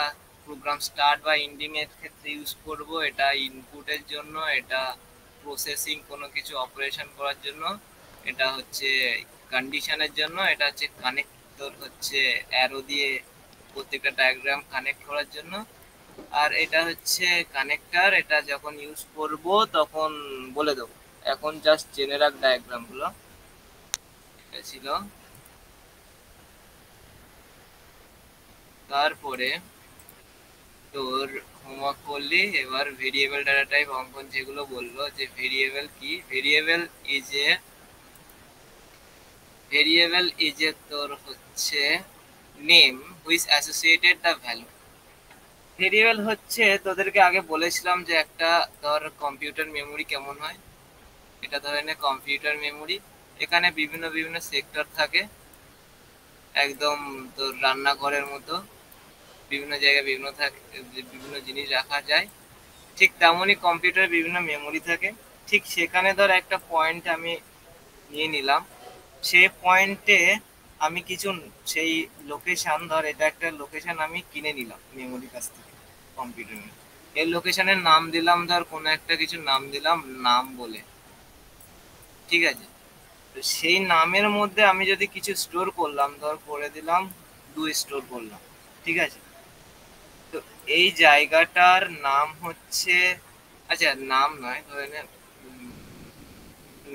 A: প্রোগ্রাম স্টার্ট বা এন্ডিং এর ক্ষেত্রে ইউজ করব। এটা ইনপুটের জন্য, এটা প্রসেসিং কোনো কিছু অপারেশন করার জন্য, এটা হচ্ছে কন্ডিশনের জন্য, এটা হচ্ছে কানেক্টর হচ্ছে অ্যারো দিয়ে প্রত্যেকটা ডায়াগ্রাম কানেক্ট করার জন্য, আর এটা হচ্ছে কানেক্টর, এটা যখন ইউজ করব তখন বলে দেবো, এখন জাস্ট জেনে রাখ ডায়াগ্রাম গুলো। এটা ছিল, তারপরে তোর হোমওয়ার্ক করলি, এবার ভেরিয়েবল ডাটা টাইপ অঙ্কন যেগুলো বললো, যে ভেরিয়েবল কি, ভেরিয়েবল ইজ এ তোর হচ্ছে name which associated the value. Variable হচ্ছে, তোদেরকে আগে বলেছিলাম যে একটা ধর কম্পিউটার মেমোরি কেমন হয়, এটা ধরে নে কম্পিউটার মেমোরি। এখানে বিভিন্ন বিভিন্ন সেক্টর থাকে, একদম তোর রান্নাঘরের মতো, বিভিন্ন জায়গায় বিভিন্ন জিনিস রাখা যায়। ঠিক তেমনই কম্পিউটারে বিভিন্ন মেমোরি থাকে। ঠিক সেখানে ধর একটা পয়েন্ট আমি নিয়ে নিলাম, সেই পয়েন্টে আমি কিছু, সেই লোকেশন, ধর এটা একটা লোকেশন আমি কিনে নিলাম মেমোরির কাছ থেকে কম্পিউটারে। এই লোকেশনের নাম দিলাম, ধর কোনো একটা কিছু নাম দিলাম নাম বলে, ঠিক আছে। তো সেই নামের মধ্যে আমি যদি কিছু স্টোর করলাম, ধর করে দিলাম 2 স্টোর করলাম, ঠিক আছে। তো এই জায়গাটার নাম হচ্ছে, আচ্ছা নাম নয়, ধরে নে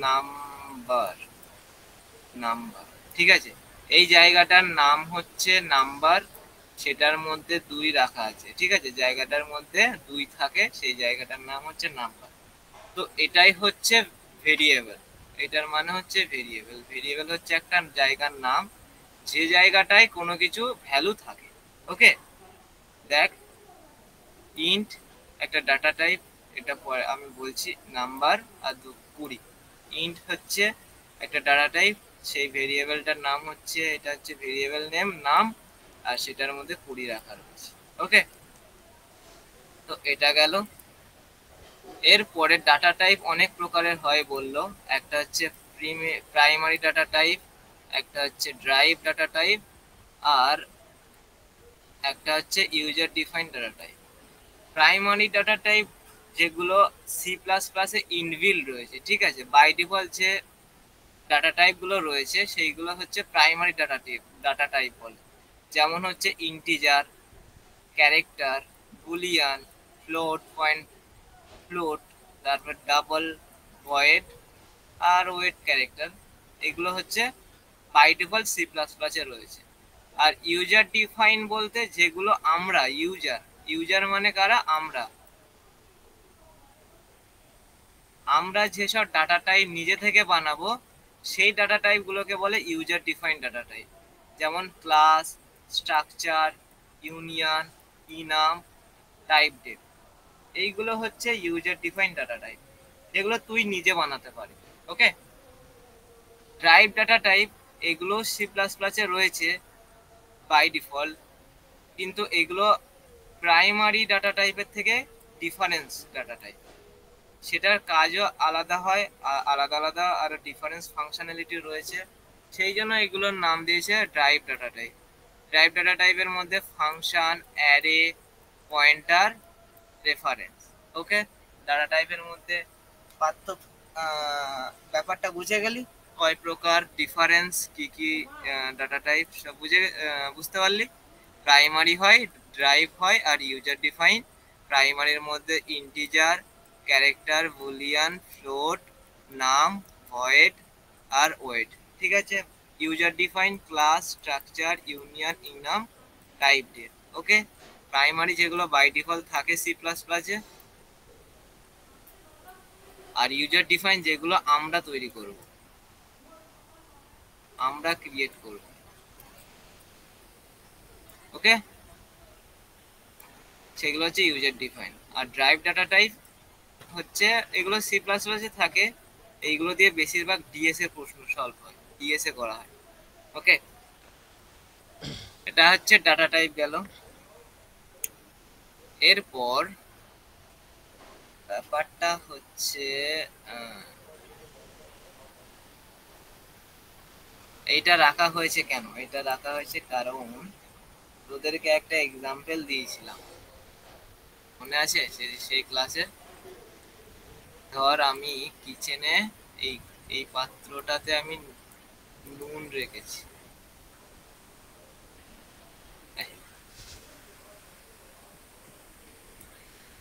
A: নাম্বার, নাম্বার, ঠিক আছে। এই জায়গাটার নাম হচ্ছে নাম্বার, সেটার মধ্যে 2 রাখা আছে, ঠিক আছে। জায়গাটার মধ্যে 2 থাকে, সেই জায়গাটার নাম হচ্ছে নাম্বার। তো এটাই হচ্ছে ভেরিয়েবল, এটার মানে হচ্ছে ভেরিয়েবল। ভেরিয়েবল হচ্ছে একটা জায়গার নাম, যে জায়গাটায় কোনো কিছু ভ্যালু থাকে। ওকে, দেখ, ইন্ট একটা ডাটা টাইপ, এটা পরে আমি বলছি, নাম্বার আর 20। ইন্ট হচ্ছে একটা ডাটা টাইপ, সেই ভেরিয়েবলটার নাম হচ্ছে, এটা হচ্ছে ভেরিয়েবল নেম, নাম, আর সেটার মধ্যে 20 রাখা রয়েছে। ওকে, তো এটা গেল। এরপরে ডাটা টাইপ অনেক প্রকারের হয় বললো, একটা হচ্ছে প্রাইমারি ডাটা টাইপ, একটা হচ্ছে ড্রাইভ ডাটা টাইপ, আর একটা হচ্ছে user defined data type. Primary data type যেগুলো সি প্লাস প্লাসে ইনবিল্ড রয়েছে, ঠিক আছে, বাই ডিফল্ট যে ডাটা টাইপ গুলো রয়েছে সেইগুলো হচ্ছে প্রাইমারি ডাটা টাইপ বলে। যেমন হচ্ছে integer, character, boolean, float point, float, তারপর ডাবল, ভয়েড আর ওয়েট ক্যারেক্টার। এগুলো হচ্ছে বাই ডিফল্ট সি প্লাস প্লাসে রয়েছে। আর ইউজার ডিফাইন বলতে যেগুলো আমরা ইউজার, ইউজার মানে কারা, আমরা যেসব ডাটা টাইপ নিজে থেকে বানাবো, সেই ডাটা টাইপ গুলোকে বলে ইউজার ডিফাইন ডাটা টাইপ। যেমন class, structure, union, enum, type date, এইগুলো হচ্ছে ইউজার ডিফাইন ডাটা টাইপ, যেগুলো তুই নিজে বানাতে পারিস। ওকে, ড্রাইভ ডাটা টাইপ, এগুলো সি প্লাস প্লাসে রয়েছে বাই ডিফল্ট, কিন্তু এগুলো প্রাইমারি ডাটা টাইপের থেকে ডিফারেন্স ডাটা টাইপ, সেটার কাজও আলাদা হয়, আলাদা আলাদা আর ডিফারেন্স ফাংশনালিটি রয়েছে, সেই জন্য এগুলোর নাম দিয়েছে drive data type. Drive data টাইপের মধ্যে ফাংশন, অ্যারে, পয়েন্টার, রেফারেন্স। ওকে, ডাটা টাইপের মধ্যে পার্থক্য, ব্যাপারটা বুঝে গেলি, কয় প্রকার, ডিফারেন্স কি কি, ডাটা টাইপ সব বুঝতে পারলি। প্রাইমারি হয়, ড্রাইভ হয়, আর ইউজার ডিফাইন। প্রাইমারির মধ্যে ইন্টিজার, ক্যারেক্টার, বুলিয়ান, ফ্লোট, নাম, ভয়েড আর ওয়েট, ঠিক আছে। User define class, structure, union, enum, typedef. Okay, primary যেগুলো বাই ডিফল্ট থাকে সি প্লাস প্লাসে, আর ইউজার ডিফাইন যেগুলো আমরা তৈরি করব, আমরা ক্রিয়েট করব। ওকে, সেগুলো হচ্ছে ইউজার ডিফাইন। আর ড্রাইভ ডাটা টাইপ হচ্ছে, এগুলো সি প্লাস প্লাসে থাকে, এইগুলো দিয়ে বেশিরভাগ ডিএস এর প্রশ্ন সলভ হয়, ডিএস এ করা হয়। ওকে, এটা হচ্ছে ডাটা টাইপ গেল। এরপর ব্যাপারটা হচ্ছে, এইটা রাখা হয়েছে কেন, এটা রাখা হয়েছে কারণ তোদেরকে একটা এক্সাম্পল দিয়েছিলাম, মনে আছে সেই ক্লাসে। ধর আমি কিচেনে এই এই পাত্রটাতে আমি নুন রেখেছি,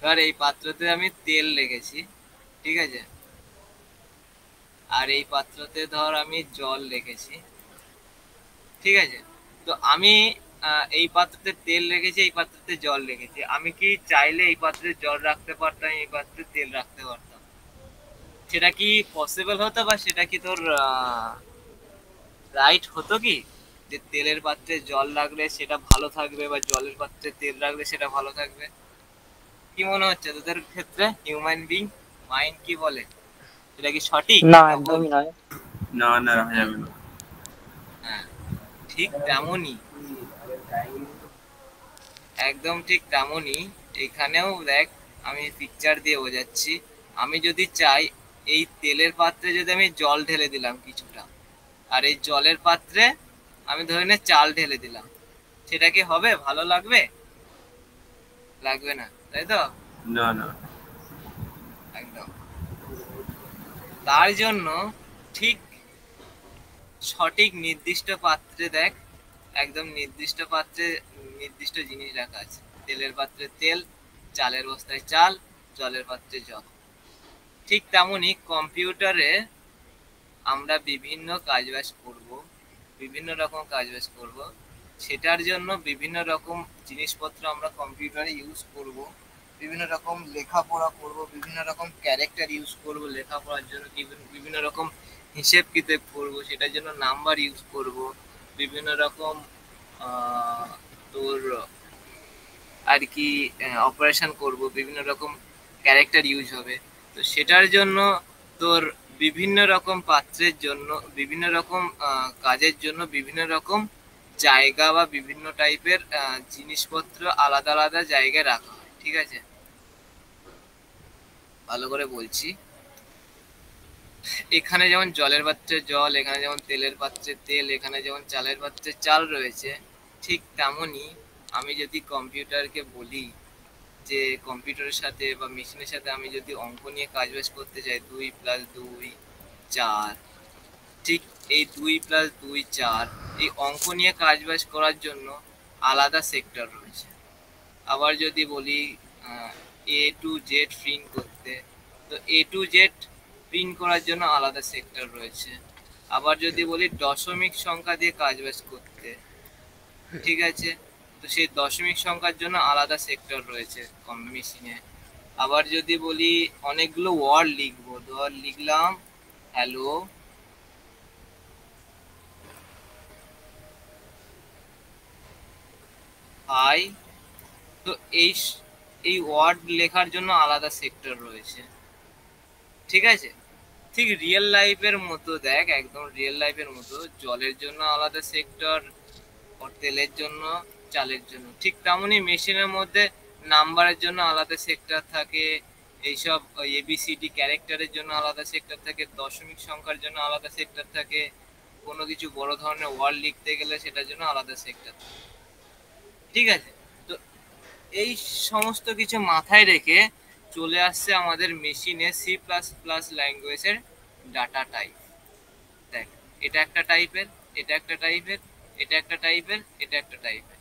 A: ধর এই পাত্রতে আমি তেল রেখেছি, ঠিক আছে, আর এই পাত্রতে ধর আমি জল রেখেছি, ঠিক আছে। তো আমি এই পাত্রতে তেল রেখেছি, এই পাত্রতে জল রেখেছি, আমি কি চাইলে এই পাত্রে জল রাখতে পারতাম, এই পাত্রে তেল রাখতে পারতাম? সেটা কি পসিবল হতো, বা সেটা কি তোর রাইট হতো কি, যে তেলের পাত্রে জল রাখলে সেটা ভালো থাকবে, বা জলের পাত্রে তেল রাখলে সেটা ভালো থাকবে? কি মনে হচ্ছে তোদের ক্ষেত্রে, হিউম্যান বিং মাইন্ড কি বলে, এটা কি সঠিক
D: না,
A: না ভুল?
D: একদমই নয়।
C: না না, রাখা যাবে না।
A: হ্যাঁ, ঠিক তেমনই, একদম ঠিক তেমনই এখানেও দেখ, আমি পিকচার দিয়ে বোঝাচ্ছি। আমি যদি চাই এই তেলের পাত্রে যদি আমি জল ঢেলে দিলাম কিছুটা, আর এই জলের পাত্রে আমি ধরে নে চাল ঢেলে দিলাম, সেটা কি হবে, ভালো লাগবে? লাগবে না, তাই তো?
C: না না।
A: একদম। তার জন্য ঠিক সঠিক নির্দিষ্ট পাত্রে দেখ, একদম নির্দিষ্ট পাত্রে নির্দিষ্ট জিনিস রাখা আছে। তেলের পাত্রে তেল, চালের বস্তায় চাল, জলের পাত্রে জল। ঠিক তেমনই কম্পিউটারে আমরা বিভিন্ন কাজবাজ করব, বিভিন্ন রকম কাজবাজ করব, সেটার জন্য বিভিন্ন রকম জিনিসপত্র আমরা কম্পিউটারে ইউজ করব, বিভিন্ন রকম লেখাপড়া করব, বিভিন্ন রকম ক্যারেক্টার ইউজ করব লেখাপড়ার জন্য, বিভিন্ন রকম হিসেব কিতাব করব, সেটার জন্য নাম্বার ইউজ করব, বিভিন্ন রকম তোর আর কি অপারেশন করব, বিভিন্ন রকম ক্যারেক্টার ইউজ হবে। তো সেটার জন্য তোর বিভিন্ন রকম পাত্রের জন্য, বিভিন্ন রকম কাজের জন্য বিভিন্ন রকম জায়গা বা বিভিন্ন টাইপের জিনিসপত্র আলাদা আলাদা জায়গায় রাখা হয়, ঠিক আছে? ভালো করে বলছি, এখানে যেমন জলের পাত্রে জল, এখানে যেমন তেলের পাত্রে তেল, এখানে যেমন চালের পাত্রে চাল রয়েছে, ঠিক তেমনই আমি যদি কম্পিউটারকে বলি যে কম্পিউটারের সাথে বা মেশিনের সাথে আমি যদি অঙ্ক নিয়ে কাজবাজ করতে চাই, 2+2=4, ঠিক এই 2+2=4 এই অঙ্ক নিয়ে কাজবাজ করার জন্য আলাদা সেক্টর রয়েছে। আবার যদি বলি A to Z প্রিন্ট করতে, তো A to Z প্রিন্ট করার জন্য আলাদা সেক্টর রয়েছে। আবার যদি বলি দশমিক সংখ্যা দিয়ে কাজবাজ করতে, ঠিক আছে, তো সেই দশমিক সংখ্যার জন্য আলাদা সেক্টর রয়েছে মেশিনে। আবার যদি বলি অনেকগুলো ওয়ার্ড লিখবো, ধর লিখলাম হ্যালো, হাই, তো এই ওয়ার্ড লেখার জন্য আলাদা সেক্টর রয়েছে, ঠিক আছে? ঠিক রিয়েল লাইফের মতো দেখ, একদম রিয়েল লাইফের মতো জলের জন্য আলাদা সেক্টর, তেলের জন্য, চালের জন্য, ঠিক তেমনই মেশিনের মধ্যে নাম্বারের জন্য আলাদা সেক্টর থাকে, এইসব ABCD ক্যারেক্টারের জন্য আলাদা সেক্টর থাকে, দশমিক সংখ্যার জন্য আলাদা সেক্টর থাকে, কোনো কিছু বড় ধরনের ওয়ার্ড লিখতে গেলে সেটার জন্য আলাদা সেক্টর থাকে, ঠিক আছে? তো এই সমস্ত কিছু মাথায় রেখে চলে আসছে আমাদের মেশিনে C++ ল্যাঙ্গুয়েজের ডাটা টাইপ। দেখ, এটা একটা টাইপের, এটা একটা টাইপের, এটা একটা টাইপের, এটা একটা টাইপের।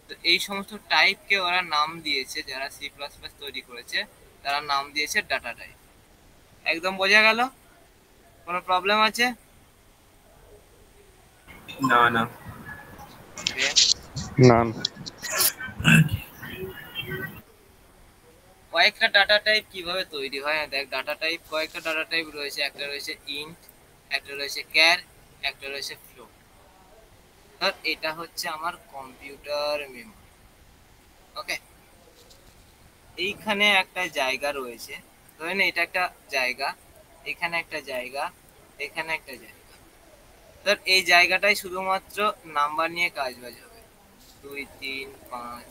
A: তো এই সমস্ত টাইপকে ওরা নাম দিয়েছে, যারা C++ তৈরি করেছে তারা নাম দিয়েছে ডাটা টাইপ। একদম বোঝা গেল? কোনো প্রবলেম আছে?
C: না না।
F: না।
A: কয়েকটা ডাটা টাইপ কিভাবে তৈরি হয়, দেখ ডাটা টাইপ কয়েকটা ডাটা টাইপ রয়েছে, একটা রয়েছে ইন্ট, একটা রয়েছে ক্যার, একটা রয়েছে ফ্লোট। ধর এটা হচ্ছে আমার কম্পিউটার মেমরি, ওকে? এইখানে একটা জায়গা রয়েছে, ধরে নে এটা একটা জায়গা, এখানে একটা জায়গা, এখানে একটা জায়গা। ধর এই জায়গাটাই শুধুমাত্র নাম্বার নিয়ে কাজ বাজ হবে, 2, 3, 5।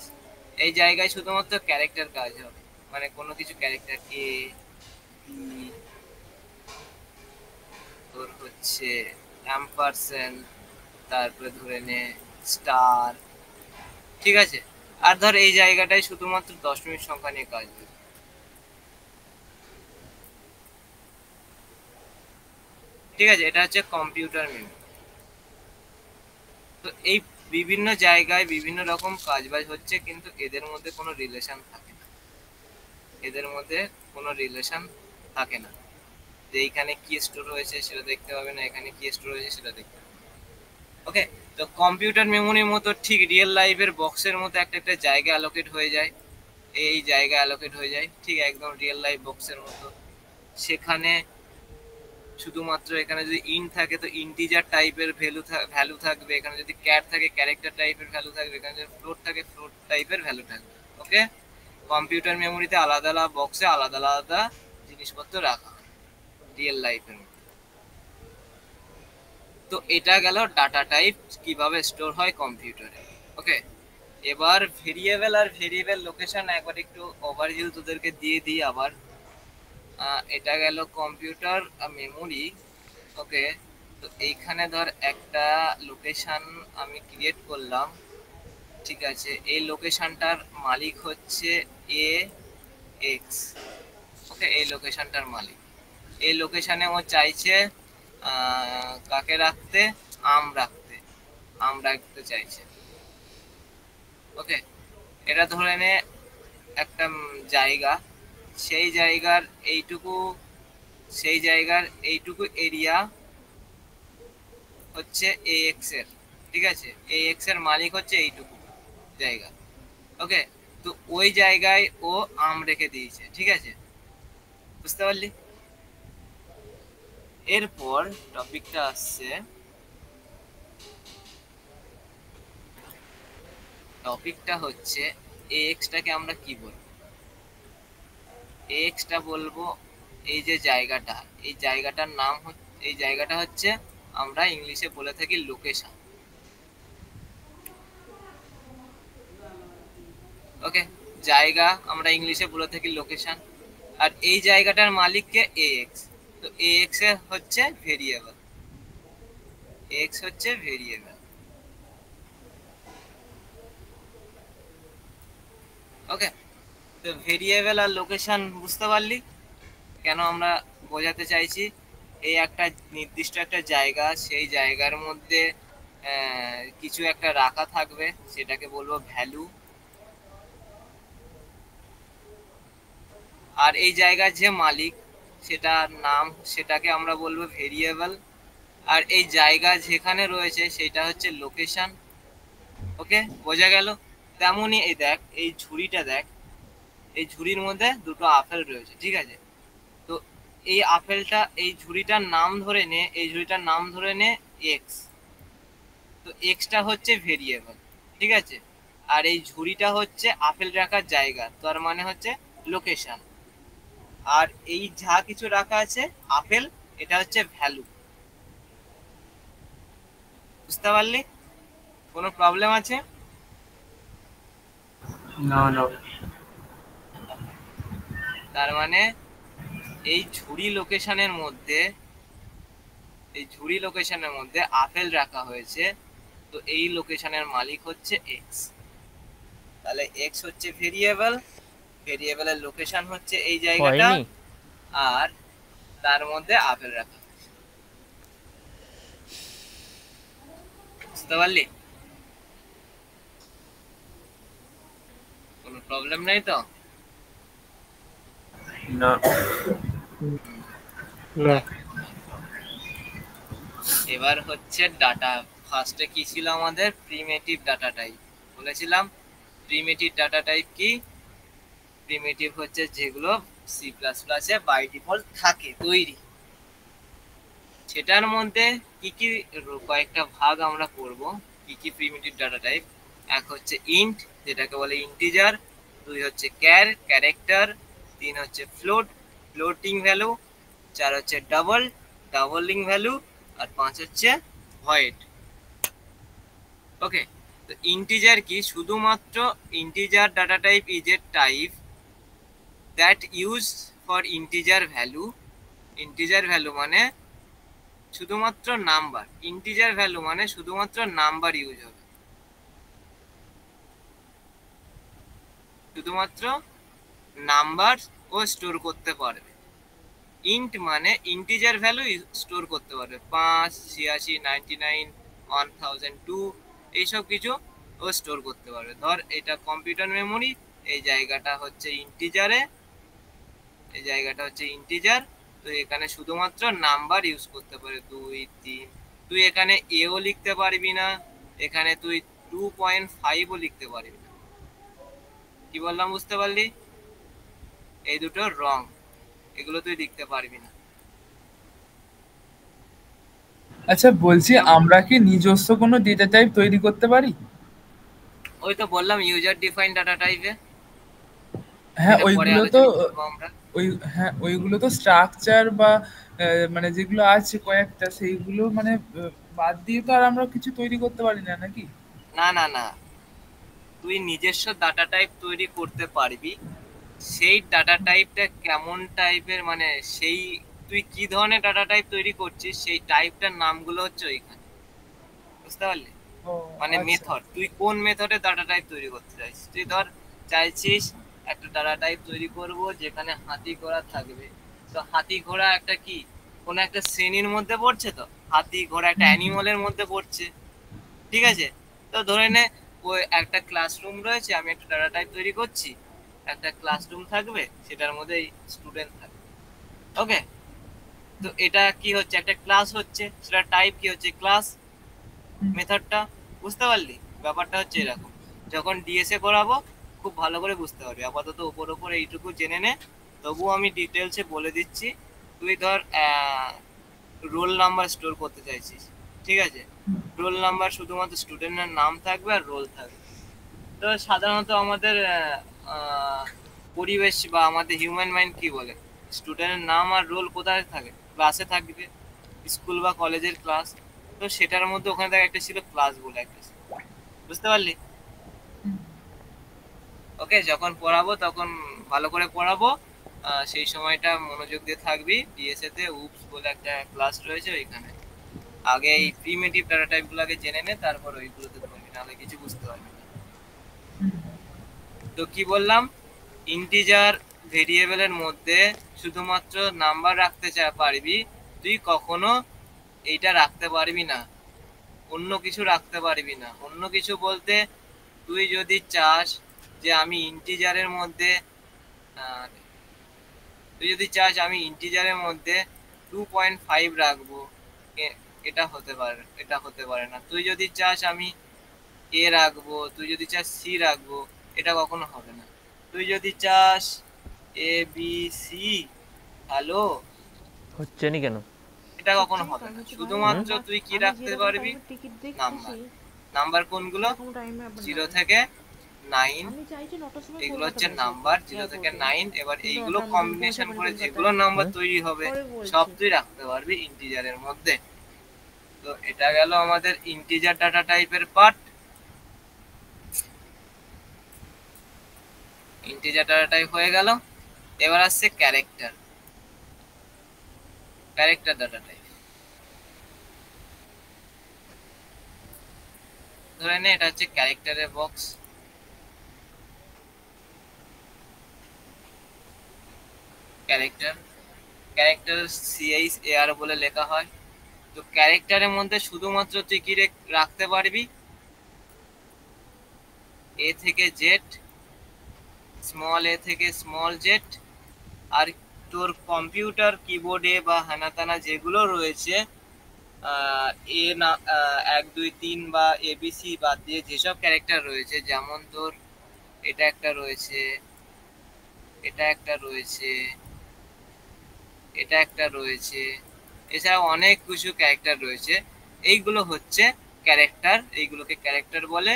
A: এই জায়গায় শুধুমাত্র ক্যারেক্টার কাজ হবে, মানে কোনো কিছু ক্যারেক্টার A, B, তোর হচ্ছে অ্যাম্পারস্যান্ড, তারপরে ধরে নে স্টার, ঠিক আছে? আর ধর এই জায়গাটায় শুধুমাত্র দশমিক সংখ্যা নিয়ে কাজ হবে, ঠিক আছে? এটা হচ্ছে কম্পিউটার মেমরি। তো এই বিভিন্ন জায়গায় বিভিন্ন রকম কাজবাজ হচ্ছে, কিন্তু এদের মধ্যে কোনো রিলেশন থাকে না। এদের মধ্যে কোনো রিলেশন থাকে না, যে এইখানে কি স্টোর হয়েছে সেটা দেখতে পাবে না, এখানে কি স্টোর হয়েছে সেটা দেখতে পাবে। ওকে, তো কম্পিউটার মেমোরির মতো ঠিক রিয়েল লাইফের বক্সের মতো একটা একটা জায়গা অ্যালোকেট হয়ে যায়, এই জায়গা অ্যালোকেট হয়ে যায় ঠিক একদম রিয়েল লাইফ বক্সের মতো। সেখানে শুধুমাত্র এখানে যদি ইন্ট থাকে তো ইন্টিজার টাইপের ভ্যালু থাকবে, এখানে যদি ক্যার থাকে ক্যারেক্টার টাইপের ভ্যালু থাকবে, এখানে যদি ফ্লোট থাকে ফ্লোট টাইপের ভ্যালু থাকবে। ওকে, কম্পিউটার মেমোরিতে আলাদা আলাদা বক্সে আলাদা আলাদা জিনিসপত্র রাখা হয় রিয়েল লাইফের মধ্যে। তো এটা গেল ডাটা টাইপ কিভাবে স্টোর হয় কম্পিউটারে। ওকে, এবার ভেরিয়েবল আর ভেরিয়েবল লোকেশন একবার একটু ওভারভিউ তোদেরকে দিয়ে দিই আবার। এটা গেল কম্পিউটার মেমোরি। ওকে, তো এইখানে ধর একটা লোকেশন আমি ক্রিয়েট করলাম, ঠিক আছে, এই লোকেশনটার মালিক হচ্ছে এ এক্স। ওকে, এই লোকেশনটার মালিক, এই লোকেশনে ও চাইছে কাকে রাখতে, আম রাখতে চাইছে। ওকে, এটা ধরে নে একটা জায়গা, সেই জায়গার এইটুকু এরিয়া হচ্ছে এ এক্স এর, ঠিক আছে, এ এক্স এর মালিক হচ্ছে এইটুকু জায়গা। ওকে, তো ওই জায়গায় ও আম রেখে দিয়েছে, ঠিক আছে, বুঝতে পারলি? এরপর টপিকটা আসছে, টপিকটা হচ্ছে এ এক্সটাকে আমরা কি বলবো? এ এক্সটা বলবো এই যে জায়গাটা, এই জায়গাটার নাম এই জায়গাটা হচ্ছে আমরা ইংলিশে বলে থাকি লোকেশন। ওকে, জায়গা আমরা ইংলিশে বলে থাকি লোকেশন, আর এই জায়গাটার মালিককে এ এক্স। তো এ এক্স এর হচ্ছে ভেরিয়েবল, এক্স হচ্ছে ভেরিয়েবল। ওকে, তো ভেরিয়েবল আর লোকেশন বুঝতে পারলি কেন আমরা বোঝাতে চাইছি? এই একটা নির্দিষ্ট একটা জায়গা, সেই জায়গার মধ্যে কিছু একটা রাখা থাকবে, সেটাকে বলবো ভ্যালু, আর এই জায়গার যে মালিক সেটার নাম, সেটাকে আমরা বলবো ভেরিয়েবল, আর এই জায়গা যেখানে রয়েছে সেটা হচ্ছে লোকেশন। ওকে, বোঝা গেল? তেমনই এই দেখ, এই ঝুড়িটা দেখ, এই ঝুড়ির মধ্যে দুটো আপেল রয়েছে, ঠিক আছে, তো এই আপেলটা, এই ঝুড়িটার নাম ধরে নে, এই ঝুড়িটার নাম ধরে নে এক্স। তো এক্সটা হচ্ছে ভেরিয়েবল, ঠিক আছে, আর এই ঝুড়িটা হচ্ছে আপেল রাখার জায়গা, তার মানে হচ্ছে লোকেশন, আর এই যা কিছু রাখা আছে আপেল, এটা হচ্ছে ভ্যালু। বুঝতে পারলি? কোনো প্রবলেম আছে?
C: না না,
A: তার মানে এই ঝুড়ি লোকেশনের মধ্যে, এই ঝুড়ি লোকেশনের মধ্যে আপেল রাখা হয়েছে, তো এই লোকেশনের মালিক হচ্ছে এক্স। তাহলে এক্স হচ্ছে ভেরিয়েবল, ভেরিয়েবলের লোকেশন হচ্ছে এই জায়গাটা,
E: হয়নি?
A: আর তার মধ্যে আপেল রাখা হয়েছে। বুঝতে পারলি? কোনো প্রবলেম নেই তো?
C: না
D: না।
A: এবার হচ্ছে ডাটা। ফার্স্টে কি ছিল আমাদের? প্রিমিটিভ ডাটা টাইপ বলেছিলাম। প্রিমিটিভ ডাটা টাইপ কি? প্রিমিটিভ হচ্ছে যেগুলো সি প্লাস প্লাসে বাই ডিফল্ট থাকে তৈরি, সেটার মধ্যে কি কি কয়েকটা ভাগ আমরা করব। কি কি প্রিমিটিভ ডাটা টাইপ? এক হচ্ছে ইন্ট, যেটাকে বলে ইন্টিজার, দুই হচ্ছে ক্যার ক্যারেক্টার, তিন হচ্ছে ফ্লোট ফ্লোটিং ভ্যালু, চার হচ্ছে ডাবলিং ভ্যালু, আর পাঁচ হচ্ছে ভয়েড। ওকে, তো ইন্টিজার কি? শুধুমাত্র integer data type is a type that use for integer value. Integer value মানে শুধুমাত্র নাম্বার, ইন্টিজার ভ্যালু মানে শুধুমাত্র নাম্বার ইউজ হবে, শুধুমাত্র নাম্বার ও স্টোর করতে পারবে। ইন্ট মানে ইন্টিজার ভ্যালু স্টোর করতে পারবে, 5, 86, 99, 1000, 2 এইসব কিছু ও স্টোর করতে পারবে। ধর এটা কম্পিউটার মেমোরি, এই জায়গাটা হচ্ছে ইন্টিজারে, এই জায়গাটা হচ্ছে ইন্টিজার। তো এখানে শুধুমাত্র নাম্বার ইউজ করতে পারে 2, 3। তুই এখানে এও লিখতে পারবি না, এখানে তুই 2.5ও লিখতে পারবি না। কি বললাম বুঝতে পারলি? এই দুটো রং, এগুলো তুই লিখতে পারবি না।
F: আচ্ছা বলছি, আমরা কি নিজস্ব কোনো ডেটা টাইপ তৈরি করতে পারি?
A: ওই তো বললাম ইউজার ডিফাইন ডাটা টাইপে,
F: হ্যাঁ,
A: এটা পরে
F: ওইগুলো তো
A: আলোচনা করবো আমরা।
F: ওইগুলো তো স্ট্রাকচার বা মানে যেগুলো আছে কয়েকটা, সেইগুলো মানে বাদ দিয়ে তো আর আমরা কিছু তৈরি করতে পারি না নাকি?
A: না না না, তুই নিজস্ব ডাটা টাইপ তৈরি করতে পারবি। সেই ডাটা টাইপটা কেমন টাইপের, মানে সেই তুই কি ধরনের ডাটা টাইপ তৈরি করছিস সেই টাইপটার নামগুলো হচ্ছে ওইখানে, বুঝতে পারলি?
F: ও
A: মানে
F: আচ্ছা।
A: মেথড, তুই কোন মেথডে ডাটা টাইপ তৈরি করতে চাইছিস। তুই ধর চাইছিস একটা ডাটা টাইপ তৈরি করব যেখানে হাতি ঘোড়া থাকবে, তো হাতি ঘোড়া একটা কি কোনো একটা শ্রেণীর মধ্যে পড়ছে, তো হাতি ঘোড়া একটা অ্যানিমালের মধ্যে পড়ছে, ঠিক আছে? তো ধরে নে ওই একটা ক্লাসরুম রয়েছে, আমি একটা ডাটা টাইপ তৈরি করছি, একটা ক্লাসরুম থাকবে, সেটার মধ্যে স্টুডেন্ট থাকবে। ওকে, তো এটা কি হচ্ছে, একটা ক্লাস হচ্ছে, সেটা টাইপ কি হচ্ছে, ক্লাস মেথডটা। বুঝতে পারলি? ব্যাপারটা হচ্ছে এরকম। যখন ডিএসএ করাবো খুব ভালো করে বুঝতে পারবি, আপাতত উপর উপর এইটুকু জেনে নে, তবুও আমি ডিটেলসে বলে দিচ্ছি। তুই ধর রোল নাম্বার স্টোর করতে চাইছিস, ঠিক আছে? রোল নাম্বার শুধুমাত্র স্টুডেন্টের নাম থাকবে আর রোল থাকবে। তো সাধারণত আমাদের পরিবেশ বা আমাদের হিউম্যান মাইন্ড কি বলে, স্টুডেন্টের নাম আর রোল কোথায় থাকে, ক্লাসে থাকবে, স্কুল বা কলেজের ক্লাস। তো সেটার মধ্যে ওখানে দেখ একটা ছিল ক্লাস বলে একটা ছিল। বুঝতে পারলি? ওকে, যখন পড়াবো তখন ভালো করে পড়াবো, সেই সময়টা মনোযোগ দিয়ে থাকবি। ডিএসএ তে উপস বলে একটা ক্লাস রয়েছে, ওইখানে আগে এই প্রিমিটিভ ডাটা টাইপগুলো আগে জেনে নে, তারপর ওইগুলোতে ধরবি, নাহলে কিছু বুঝতে পারবি না। তো কি বললাম, ইন্টিজার ভেরিয়েবলের মধ্যে শুধুমাত্র নাম্বার রাখতে পারবি, তুই কখনো এইটা রাখতে পারবি না, অন্য কিছু রাখতে পারবি না। অন্য কিছু বলতে তুই যদি চাস যে আমি ইন্টিজারের মধ্যে আমি ইন্টিজারের মধ্যে 2.5 রাখবো, এটা হতে পারে না। তুই যদি চাস আমি এ রাখবো, তুই যদি চাস সি রাখবো, এটা কখনো হবে না। তুই যদি চাস এ বি সি হ্যালো,
E: হচ্ছে না কেন?
A: এটা কখনো হবে না। শুধুমাত্র তুই কি রাখতে পারবি, নাম্বার। নাম্বার কোনগুলো, 0 থেকে 9, এগুলো হচ্ছে নাম্বার 0 থেকে 9। এবার এইগুলো কম্বিনেশন করে যেগুলো নাম্বার তৈরি হবে সব তুই রাখতে পারবি ইন্টিজারের মধ্যে। তো এটা গেল আমাদের ইন্টিজার ডাটা টাইপের পার্ট। ইন্টিজার ডাটা টাইপ হয়ে গেল। এবার আসছে ক্যারেক্টার ডাটা টাইপ। ধরে নে এটা হচ্ছে ক্যারেক্টারের বক্স। ক্যারেক্টার CHAR বলে লেখা হয়। তো ক্যারেক্টারের মধ্যে শুধুমাত্র তুই কি রাখতে পারবি, এ থেকে জেড, স্মল এ থেকে স্মল জেড। আর তোর কম্পিউটার কিবোর্ডে বা হানাতানা যেগুলো রয়েছে এ না 1 2 3 বা ABC বাদ দিয়ে যেসব ক্যারেক্টার রয়েছে, যেমন তোর এটা একটা রয়েছে, এটা একটা রয়েছে, এটা একটা রয়েছে, এছাড়া অনেক কিছু ক্যারেক্টার রয়েছে। এইগুলো হচ্ছে ক্যারেক্টার, এইগুলোকে ক্যারেক্টার বলে।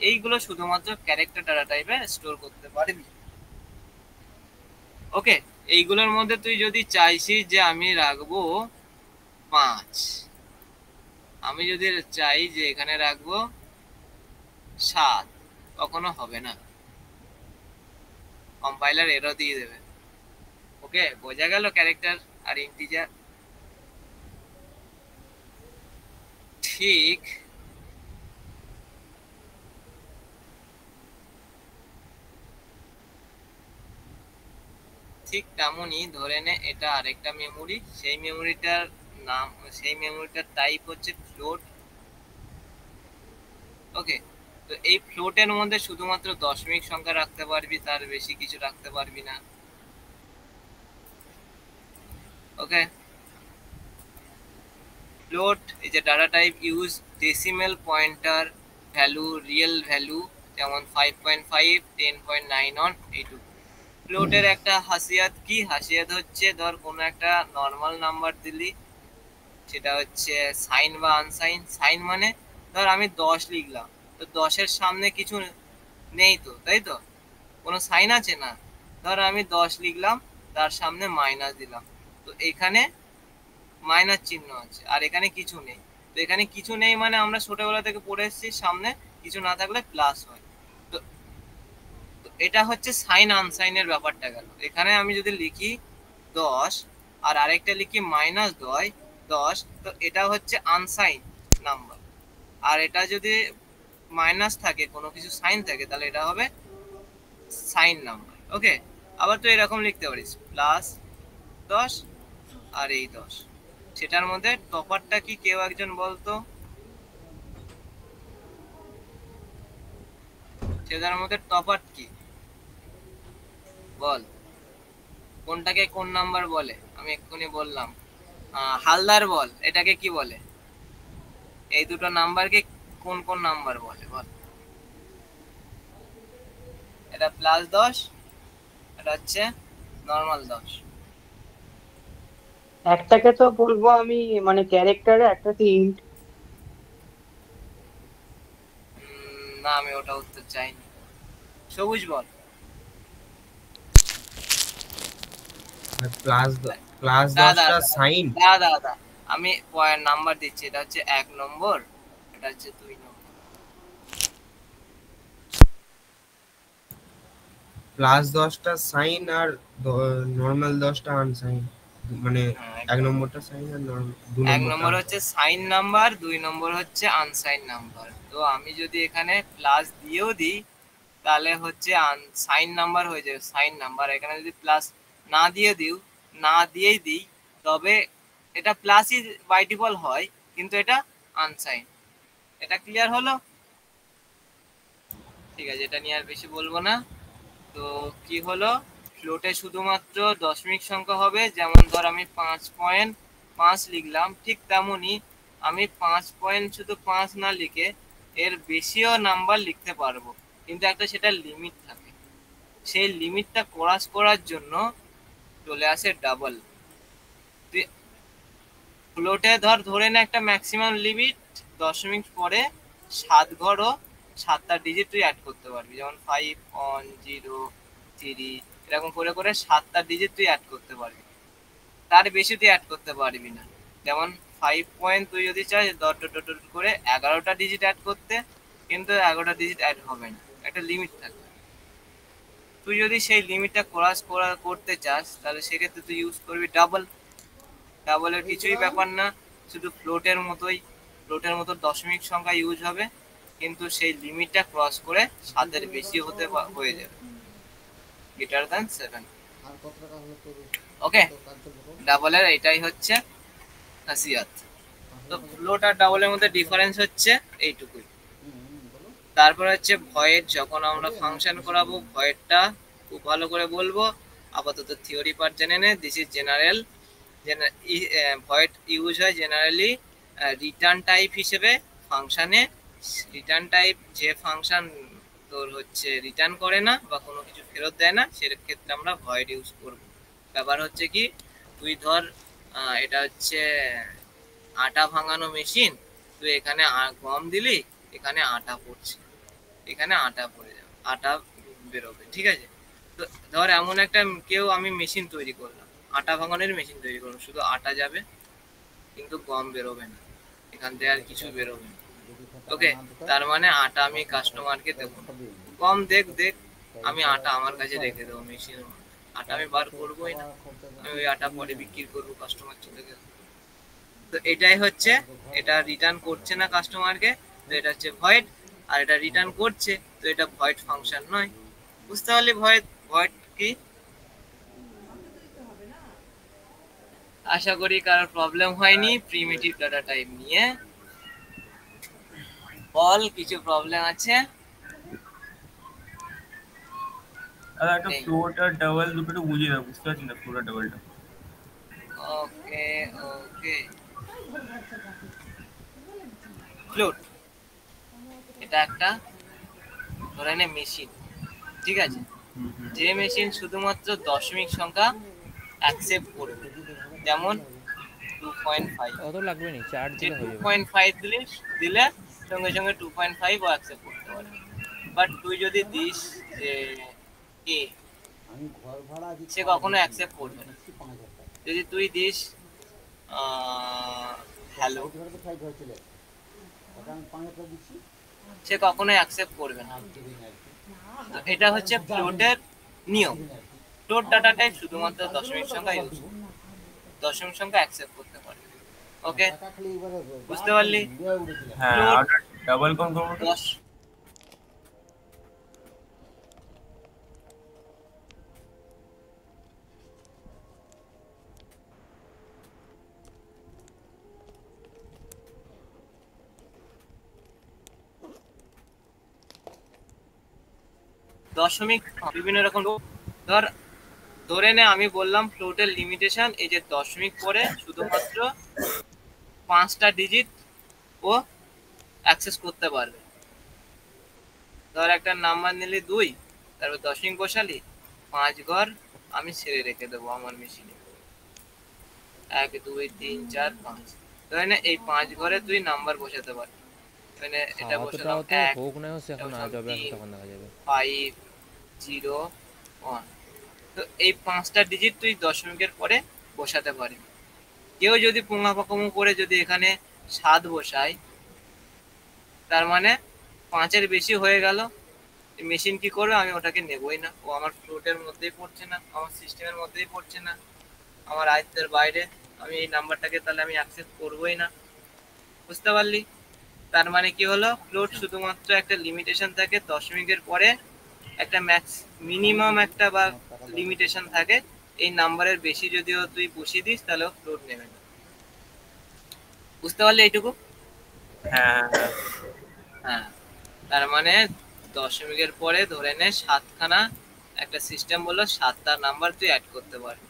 A: এইগুলো শুধুমাত্র ক্যারেক্টার ডাটা টাইপে স্টোর করতে পারবি। ওকে, এইগুলোর মধ্যে তুই যদি চাইছিস যে আমি রাখবো 5, আমি যদি চাই যে এখানে রাখবো 7, কখনো হবে না, কম্পাইলার এরর দিয়ে দেবে। ওকে, বোঝা গেল ক্যারেক্টার আর ইন্টিজার। ঠিক তেমনই ধরে নে এটা আরেকটা মেমোরি, সেই মেমোরিটার নাম, সেই মেমোরিটার টাইপ হচ্ছে ফ্লোট। ওকে, তো এই ফ্লোটের মধ্যে শুধুমাত্র দশমিক সংখ্যা রাখতে পারবি, তার বেশি কিছু রাখতে পারবি না। Okay. Float is a data type use decimal pointer value real value যেমন 5.5 10.9 on এইটুকু। ফ্লোটের একটা হাসিয়াত কি, হাসিয়াত হচ্ছে ধর কোনো একটা নর্মাল নাম্বার দিলি, সেটা হচ্ছে সাইন বা আনসাইন। সাইন মানে ধর আমি 10 লিখলাম, তো 10-এর সামনে কিছু নেই তো, তাই তো? কোনো সাইন আছে না। ধর আমি 10 লিখলাম, তার সামনে মাইনাস দিলাম, তো এখানে মাইনাস চিহ্ন আছে, আর এখানে কিছু নেই। তো এখানে কিছু নেই মানে আমরা ছোটবেলা থেকে পড়ে এসেছি সামনে কিছু না থাকলে প্লাস হয়। তো তো এটা হচ্ছে সাইন আনসাইনের ব্যাপারটা গেল। এখানে আমি যদি লিখি 10 আর আরেকটা লিখি -10, তো এটা হচ্ছে আনসাইন নাম্বার। আর এটা যদি মাইনাস থাকে, কোনো কিছু সাইন থাকে, তাহলে এটা হবে সাইন নাম্বার। ওকে, আবার তো এরকম লিখতে পারিস +10 আর এই 10। সেটার মধ্যে টপারটা কি কেউ একজন বলতো? সেটার মধ্যে টপার কি বল, কোনটাকে কোন নাম্বার বলে? আমি এক্ষুনি বললাম, হালদার বল, এটাকে কি বলে? এই দুটো নাম্বারকে কোন কোন নাম্বার বলে বল? এটা +10, এটা হচ্ছে নর্মাল 10।
D: একটাকে তো বলবো আমি মানে ক্যারেক্টারে, একটাকে ইন্ট।
A: না, আমি ওটা উত্তর চাইনি। সবুজ বল।
B: প্লাস প্লাস
A: দাদা
B: 10টা সাইন।
A: দাদা দাদা আমি পয়েন্ট নাম্বার দিচ্ছি, এটা হচ্ছে 1 নম্বর, এটা হচ্ছে 2 নম্বর।
B: প্লাস 10টা সাইন আর নর্মাল 10টা আনসাইন, মানে
A: হ্যাঁ,
B: 1 নম্বরটা সাইন আর 2
A: 1
B: নম্বরটা
A: নম্বর হচ্ছে সাইন নাম্বার, 2 নম্বর হচ্ছে আনসাইন নাম্বার। তো আমি যদি এখানে প্লাস দিয়েও দিই, তাহলে হচ্ছে সাইন নাম্বার হয়ে যাবে সাইন নাম্বার। এখানে যদি প্লাস না দিয়েই দিই, তবে এটা প্লাসই বাই ডিফল্ট হয়, কিন্তু এটা আনসাইন। এটা ক্লিয়ার হলো? ঠিক আছে, এটা নিয়ে আর বেশি বলবো না। তো কি হলো, ফ্লোটে শুধুমাত্র দশমিক সংখ্যা হবে। যেমন ধর আমি 5.5 লিখলাম, ঠিক তেমনই আমি 5 না লিখে এর বেশিও নাম্বার লিখতে পারবো, কিন্তু একটা সেটা লিমিট থাকে। সেই লিমিটটা ক্রস করার জন্য চলে আসে ডাবল। ফ্লোটে ধরে না একটা ম্যাক্সিমাম লিমিট, দশমিক পরে 7 ঘর ও 7টা ডিজিট তুই অ্যাড করতে পারবি। যেমন 5 1 0 3 এরকম করে করে 7টা ডিজিট তুই অ্যাড করতে পারবি, তার বেশি তুই অ্যাড করতে পারবি না। যেমন 5 পয়েন্ট তুই যদি চাস ডট ডট ডট ডট করে 11টা ডিজিট অ্যাড করতে, কিন্তু 11টা ডিজিট অ্যাড হবে না, একটা লিমিট থাকবে। তুই যদি সেই লিমিটটা ক্রস করতে চাস, তাহলে সেক্ষেত্রে তুই ইউজ করবি ডাবল। ডাবলের কিছুই ব্যাপার না, শুধু ফ্লোটের মতো দশমিক সংখ্যা ইউজ হবে, কিন্তু সেই লিমিটটা ক্রস করে 7-এর বেশি হয়ে যাবে, গ্রেটার দ্যান 7। ওকে, ডাবলের এটাই হচ্ছে খাসিয়াত। তো ফ্লোট আর ডাবলের মধ্যে ডিফারেন্স হচ্ছে এইটুকুই। তারপর হচ্ছে ভয়েড। যখন আমরা ফাংশন করাবো, ভয়েডটা খুব ভালো করে বলবো। আপাতত থিওরি পার্ট জেনে নে। This is general. Void use হয় জেনারেলি রিটার্ন টাইপ হিসেবে ফাংশানে। রিটার্ন টাইপ যে ফাংশন তোর হচ্ছে রিটার্ন করে না বা কোনো কিছু ফেরত দেয় না, সেক্ষেত্রে আমরা ভয়েড ইউজ করব। ব্যাপার হচ্ছে কি, তুই ধর এটা হচ্ছে আটা ভাঙানো মেশিন, তুই এখানে গম দিলি, এখানে আটা পড়ছে, এখানে আটা পড়ে যাবে, আটা বেরোবে, ঠিক আছে? তো ধর এমন একটা আমি মেশিন তৈরি করলাম, আটা ভাঙানোর মেশিন তৈরি করলাম, শুধু আটা যাবে কিন্তু গম বেরোবে না, এখান থেকে আর কিছু বেরোবে না। ওকে, তার মানে আটা আমি কাস্টমারকে দেবো, গম দেখ আমি আটা আমার কাছে রেখে দেবো মেশিনের মধ্যে, আটা আমি বার করবোই না, আমি ওই আটা পরে বিক্রি করবো, কাস্টমার চলে গেল। তো এটাই হচ্ছে, এটা রিটার্ন করছে না কাস্টমারকে, তো এটা হচ্ছে ভয়েড। আর এটা রিটার্ন করছে, তো এটা ভয়েড ফাংশন নয়। বুঝতে পারলি ভয়েড ভয়েড কি? আশা করি কারোর প্রবলেম হয়নি প্রিমিটিভ ডাটা টাইপ নিয়ে। বল, কিছু প্রবলেম আছে?
C: একটা ফ্লোট আর ডাবল দুটো বুঝিয়ে দাও, বুঝতে পারছি না ফ্লোট আর ডাবলটা।
A: ওকে ওকে ফ্লোট এটা একটা ধরে নে মেশিন, ঠিক আছে, যে মেশিন শুধুমাত্র দশমিক সংখ্যা অ্যাকসেপ্ট করবে, যেমন 2.5,
E: অত লাগবে নি, 4
A: যে
E: দিলে হয়ে যাবে।
A: 2.5 দিলে সঙ্গে সঙ্গে 2.5 ও অ্যাকসেপ্ট করতে পারে। বাট তুই যদি দিস যে এ, সে কখনো অ্যাকসেপ্ট করবে না। যদি তুই দিস হ্যালো, সে কখনো অ্যাকসেপ্ট করবে না। তো এটা হচ্ছে ফ্লোটের নিয়ম। ফ্লোট ডাটা টাইপ শুধুমাত্র দশমিক সংখ্যা ইউজ করবে, দশমিক সংখ্যা অ্যাকসেপ্ট করতে পারে। ওকে, বুঝতে পারলি?
C: হ্যাঁ,
A: Float
C: আর ডাবল কোন কোন?
A: 10 দশমিক বিভিন্ন রকম। ধর ধরে নে আমি বললাম ফ্লোটের লিমিটেশন এই যে দশমিক পরে শুধুমাত্র 5টা ডিজিট ও অ্যাক্সেস করতে পারবে। ধর একটা নাম্বার নিলি 2, তারপর দশমিক বসালি, 5 ঘর আমি ছেড়ে রেখে দেবো আমার মেশিনে, 1 2 3 4 5। ধরে নে এই 5 ঘরে তুই নাম্বার বসাতে পারবি। মানে এটা বসালাম
E: অতটাও তো
A: 1,
E: হোক না হোক, এখন আজ হবে তখন দেখা যাবে।
A: 5 0 1। তো এই 5টা ডিজিট তুই দশমিকের পরে বসাতে পারবি। কেউ যদি পুঙ্খাপাকমু করে যদি এখানে 7 বসায়, তার মানে 5-এর বেশি হয়ে গেল, মেশিন কি করবে? আমি ওটাকে নেবই না, ও আমার ফ্লোটের মধ্যেই পড়ছে না, আমার সিস্টেমের মধ্যেই পড়ছে না, আমার আয়ত্তের বাইরে, আমি এই নাম্বারটাকে তাহলে আমি অ্যাকসেপ্ট করবোই না। বুঝতে পারলি? তার মানে কি হলো, ফ্লোট শুধুমাত্র একটা লিমিটেশন থাকে, দশমিকের পরে একটা ম্যাক্স মিনিমাম একটা বা লিমিটেশন থাকে, এই নাম্বারের বেশি যদিও তুই বসিয়ে দিস তাহলে ফ্লোট নেবে না। বুঝতে পারলি এইটুকু?
C: হ্যাঁ
A: হ্যাঁ, তার মানে দশমিকের পরে ধরে নে 7খানা একটা সিস্টেম বললো, 7টা নাম্বার তুই অ্যাড করতে পারবি।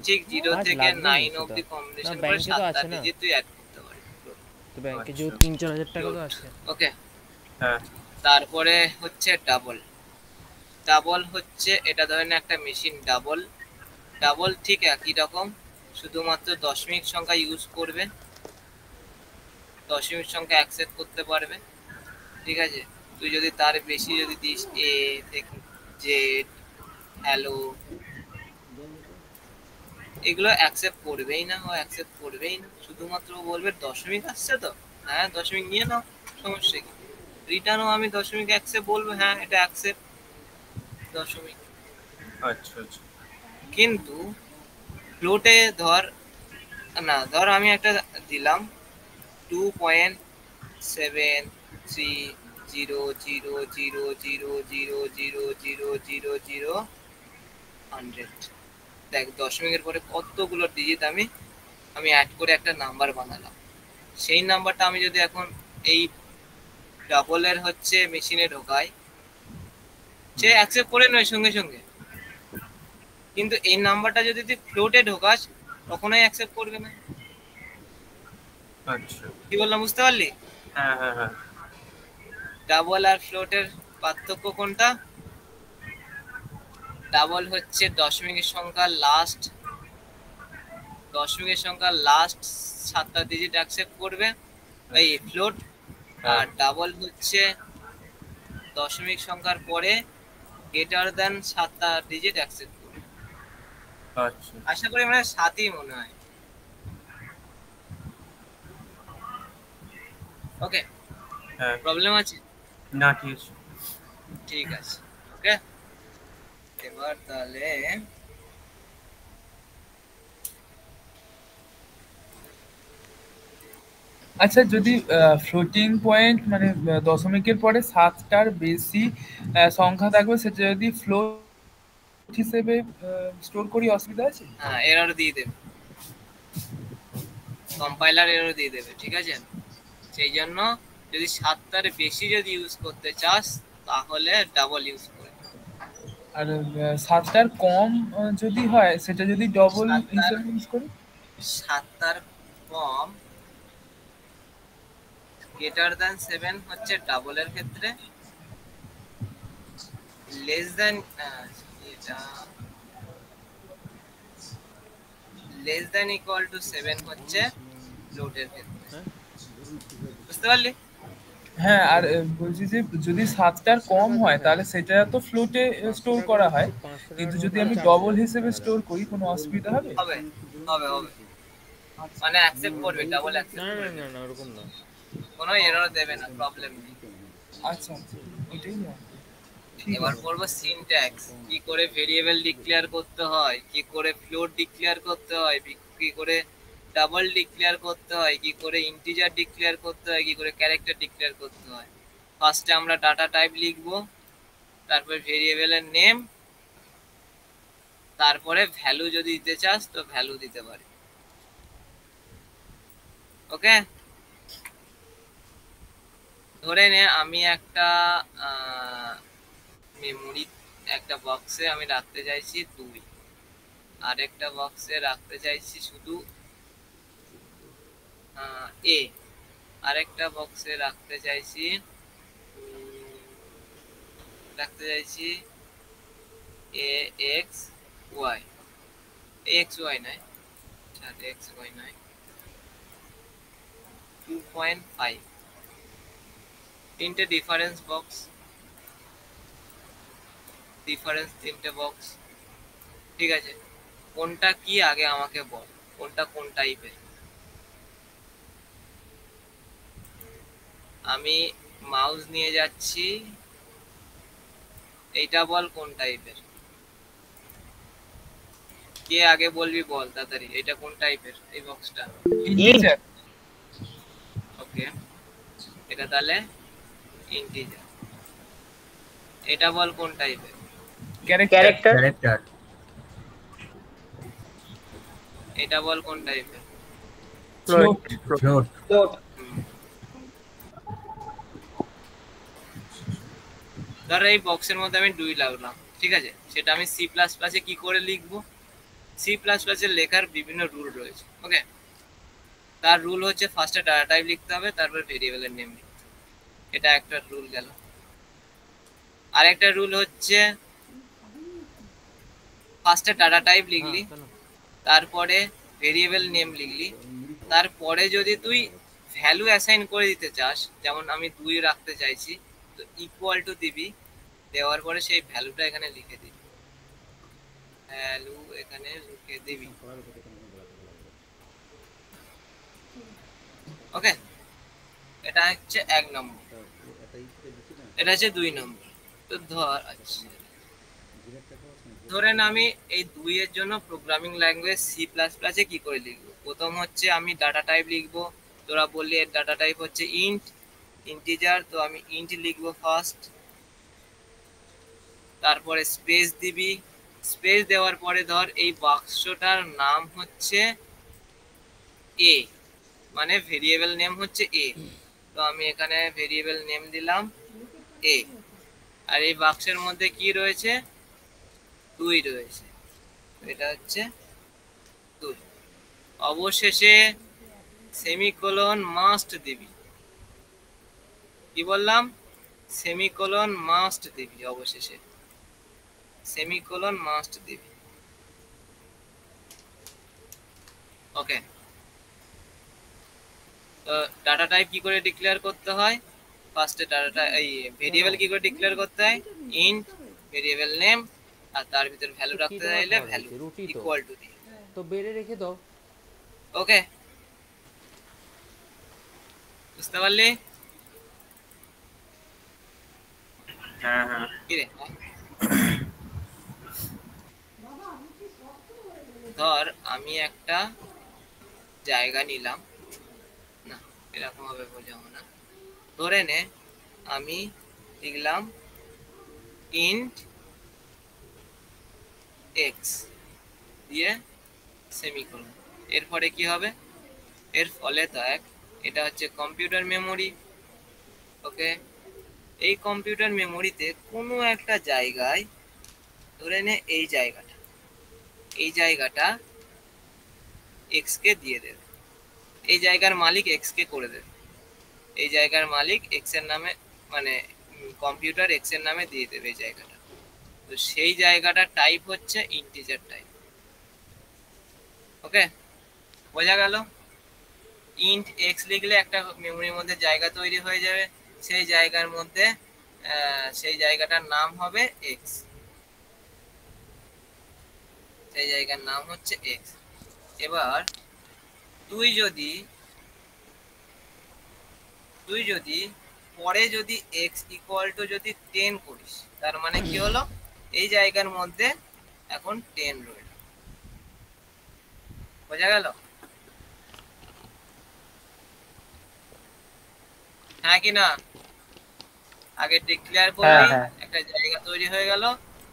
A: ঠিক 0
E: পাঁচ
A: থেকে
E: লাগবে
A: 9
E: না
A: অবধি
E: সেটা।
A: কম্বিনেশন
E: না,
A: করে
E: ব্যাংকে তো
A: 7টা
E: আছে না।
A: ডিজিট তুই অ্যাড করতে পারবি।
E: তো ব্যাংকে
C: আচ্ছা।
E: যেহেতু 3-4 হাজার টাকা তো আছে।
A: ওকে,
C: হ্যাঁ
A: তারপরে হচ্ছে ডাবল। ডাবল হচ্ছে এটা ধরে নে একটা মেশিন ডাবল। ডাবল ঠিক একই রকম, শুধুমাত্র দশমিক সংখ্যা ইউজ করবে, দশমিক সংখ্যা অ্যাকসেপ্ট করতে পারবে, ঠিক আছে। তুই যদি তার বেশি যদি দিস এ থেকে জেড, হ্যালো, এগুলো অ্যাকসেপ্ট করবেই না, ও অ্যাকসেপ্ট করবেই না। শুধুমাত্র ও বলবে দশমিক আসছে তো, হ্যাঁ দশমিক নিয়ে নাও, সমস্যা কি। রিটার্নও আমি দশমিক অ্যাকসেপ্ট বলবো, হ্যাঁ এটা অ্যাকসেপ্ট দশমিক।
C: আচ্ছা আচ্ছা।
A: কিন্তু ফ্লোটে ধর না, ধর আমি একটা দিলাম 2.73000000000000 দেখ দশমিকের পরে কতগুলো ডিজিট আমি অ্যাড করে একটা নাম্বার বানালাম। সেই নাম্বারটা আমি যদি এখন এই ডাবলের হচ্ছে মেশিনে ঢোকাই, সে অ্যাকসেপ্ট করে নয় সঙ্গে সঙ্গে, কিন্তু এই নাম্বারটা যদি তুই ফ্লোটে ঢোকাস কখনোই অ্যাকসেপ্ট করবে না।
C: আচ্ছা।
A: কি বললাম বুঝতে পারলি?
C: হ্যাঁ হ্যাঁ হ্যাঁ।
A: ডাবল আর ফ্লোটের পার্থক্য কোনটা? ডাবল হচ্ছে দশমিকের সংখ্যা লাস্ট 7টা ডিজিট অ্যাকসেপ্ট করবে এই ফ্লোট, আর ডাবল হচ্ছে দশমিক সংখ্যার পরে গ্রেটার দ্যান 7টা ডিজিট অ্যাকসেপ্ট করবে।
C: আচ্ছা
A: আশা করি মানে 7ই মনে হয়। ওকে,
C: হ্যাঁ।
A: প্রবলেম আছে?
C: না ঠিক আছে।
A: ঠিক আছে, ওকে। এবার তাহলে
F: আচ্ছা, যদি ফ্লোটিং পয়েন্ট মানে দশমিকের পরে 7টার বেশি সংখ্যা থাকবে, সেটা যদি ফ্লোট হিসেবে স্টোর করি, অসুবিধা আছে?
A: হ্যাঁ এরর দিয়ে দেবে, কম্পাইলার এরর দিয়ে দেবে, ঠিক আছে। সেই জন্য যদি 7টার বেশি যদি ইউজ করতে চাস তাহলে ডাবল ইউজ করে।
F: আর 7টার কম যদি হয়, সেটা যদি ডবল
A: 7টার
F: হিসেবে ইউজ করি?
A: 7 তার কম গ্রেটার দ্যান 7 হচ্ছে ডাবলের ক্ষেত্রে, লেস দ্যান এটা লেস দ্যান ইকুয়াল টু 7 হচ্ছে ফ্লোটের ক্ষেত্রে। বুঝতে পারলি?
F: হ্যাঁ, আর বলছি যে যদি 7টার কম হয় তাহলে সেটা তো ফ্লোটে স্টোর করা হয়, কিন্তু যদি আমি ডবল হিসেবে স্টোর করি কোনো অসুবিধা হবে?
A: হবে হবে হবে, মানে অ্যাকসেপ্ট করবে, ডাবল অ্যাকসেপ্ট
E: না না
A: করবে,
E: না না ওরকম না।
A: কোনো এরর দেবে না, প্রবলেম নেই।
F: আচ্ছা, এটাই জানতে। ঠিক
A: এবার
F: আছে।
A: পড়বো সিনট্যাক্স, কি করে ভেরিয়েবল ডিক্লেয়ার করতে হয়, কি করে ফ্লোট ডিক্লেয়ার করতে হয়, কি করে ডাবল ডিক্লেয়ার করতে হয়, কি করে ইন্টিজার ডিক্লেয়ার করতে হয়, কি করে ক্যারেক্টার ডিক্লেয়ার করতে হয়। ফার্স্টে আমরা ডাটা টাইপ লিখবো, তারপর ভেরিয়েবলের নেম, তারপরে ভ্যালু যদি দিতে চাস তো ভ্যালু দিতে পারি। ওকে, ধরে নে আমি একটা মেমোরি, একটা বক্সে আমি রাখতে চাইছি 2, আর একটা বক্সে রাখতে চাইছি শুধু এ, আরেকটা বক্সে রাখতে চাইছি এ এক্স ওয়াই, এক্স ওয়াই নয়, এক্স ওয়াই নয়, 2.5, তিনটে ডিফারেন্স বক্স, ডিফারেন্স তিনটে বক্স। ঠিক আছে, কোনটা কি আগে আমাকে বল, কোনটা কোন টাইপের। আমি মাউস নিয়ে যাচ্ছি, এইটা বল কোন টাইপের, কে আগে বলবি বল তাড়াতাড়ি, এটা কোন টাইপের এই বক্সটা?
F: ইন্টিজার।
A: ওকে, এটা তাহলে ইন্টিজার। এটা বল কোন টাইপের?
F: ক্যারেক্টার।
B: ক্যারেক্টার।
A: এটা বল কোন টাইপের?
F: ফ্লোট।
B: ফ্লোট।
A: ধর এই বক্সের মধ্যে আমি 2 লাগলাম, ঠিক আছে, সেটা আমি সি প্লাস প্লাসে কি করে লিখবো? সি প্লাস প্লাসে লেখার বিভিন্ন রুল রয়েছে। ওকে, তার রুল হচ্ছে ফার্স্টে ডাটা টাইপ লিখতে হবে, তারপর ভেরিয়েবলের নেম লিখতে হবে, এটা একটা রুল গেল। আরেকটা রুল হচ্ছে ফার্স্টে ডাটা টাইপ লিখলি, তারপরে ভেরিয়েবল নেম লিখলি, তারপরে যদি তুই ভ্যালু অ্যাসাইন করে দিতে চাস, যেমন আমি 2 রাখতে চাইছি, তো ইকুয়াল টু দিবি, দেওয়ার পরে সেই ভ্যালুটা এখানে লিখে দিবি, ভ্যালু এখানে লিখে দিবি। ওকে, এটা হচ্ছে 1 নম্বর, এটা হচ্ছে 2 নম্বর। তো ধর, আচ্ছা ধরেন আমি এই 2 এর জন্য প্রোগ্রামিং ল্যাঙ্গুয়েজ সি প্লাস প্লাসে কি করে লিখবো? প্রথম হচ্ছে আমি ডাটা টাইপ লিখবো, তোরা বললি এর ডাটা টাইপ হচ্ছে ইন্ট, ইন্টিজার, তো আমি ইন্ট লিখবো ফার্স্ট, তারপরে স্পেস দিবি, স্পেস দেওয়ার পরে ধর এই বাক্সটার নাম হচ্ছে এ, মানে ভেরিয়েবল নেম হচ্ছে এ, তো আমি এখানে ভেরিয়েবল নেম দিলাম এ, আর এই বাক্সের মধ্যে কি রয়েছে? 2 রয়েছে, এটা হচ্ছে 2। অবশেষে সেমিকোলন মাস্ট দিবি, কি বললাম? সেমিকোলন মাস্ট দিবি, অবশেষে সেমিকোলন মাস্ট দিবি। ওকে, তো ডাটা টাইপ কি করে ডিক্লেয়ার করতে হয়? ফার্স্টে ডাটা এই ভেরিয়েবল কি করে ডিক্লেয়ার করতে হয়? ইন্ট ভেরিয়েবল নেম, আর তার ভিতর ভ্যালু রাখতে চাইলে ভ্যালু ইকুয়াল টু দিয়ে,
E: তো বেড়ে রেখে দাও।
A: ওকে, বুঝতে পারলি?
C: হ্যাঁ হ্যাঁ।
A: কি রে, ধর আমি একটা জায়গা নিলাম, না এরকম ভাবে বোঝাবো না, ধরে নে আমি লিখলাম ইন্ট এক্স দিয়ে সেমিকোলন, এরপরে কি হবে? এর ফলে দেখ, এটা হচ্ছে কম্পিউটার মেমোরি। ওকে, এই কম্পিউটার মেমোরিতে কোনো একটা জায়গায়, ধরে নে এই জায়গাটা, এই জায়গাটা এক্স কে দিয়ে দেবে, এই জায়গার মালিক এক্স কে করে দেবে, এই জায়গার মালিক এক্স এর নামে মানে কম্পিউটার এক্স এর নামে দিয়ে দেবে এই জায়গাটা। তো সেই জায়গাটার টাইপ হচ্ছে ইন্টিজার টাইপ। ওকে, বোঝা গেল? ইন্ট এক্স লিখলে একটা মেমোরির মধ্যে জায়গা তৈরি হয়ে যাবে, সেই জায়গার মধ্যে সেই জায়গাটার নাম হবে এক্স, সেই জায়গার নাম হচ্ছে এক্স। এবার তুই যদি পরে যদি এক্স ইকুয়াল টু যদি 10 করিস, তার মানে কি হলো, এই জায়গার মধ্যে এখন 10 রইল। বোঝা গেল? হ্যাঁ কি না? আগে ডিক্লেয়ার করলি, একটা জায়গা তৈরি হয়ে গেল,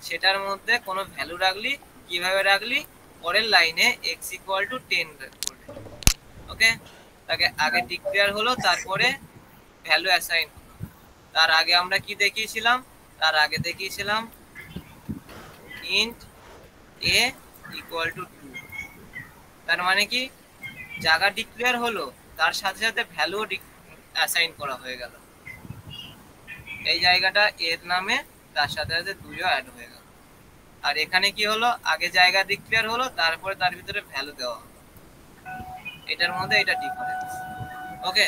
A: সেটার মধ্যে কোনো ভ্যালু রাখলি, কিভাবে রাখলি, পরের লাইনে x ইকুয়াল টু 10 করলি। ওকে, তাকে আগে ডিক্লেয়ার হলো, তারপরে ভ্যালু অ্যাসাইন হলো। তার আগে আমরা কি দেখিয়েছিলাম? তার আগে দেখিয়েছিলাম int a ইকুয়াল টু 2। তার মানে কি, জায়গা ডিক্লেয়ার হলো, তার সাথে সাথে ভ্যালু অ্যাসাইন করা হয়ে গেল, এই জায়গাটা এর নামে, তার সাথে সাথে 2ও অ্যাড হয়ে গেল। আর এখানে কি হলো, আগে জায়গা ডিক্লেয়ার হলো, তারপরে তার ভিতরে ভ্যালু দেওয়া হলো, এটার মধ্যে এটা ডিফারেন্স। ওকে,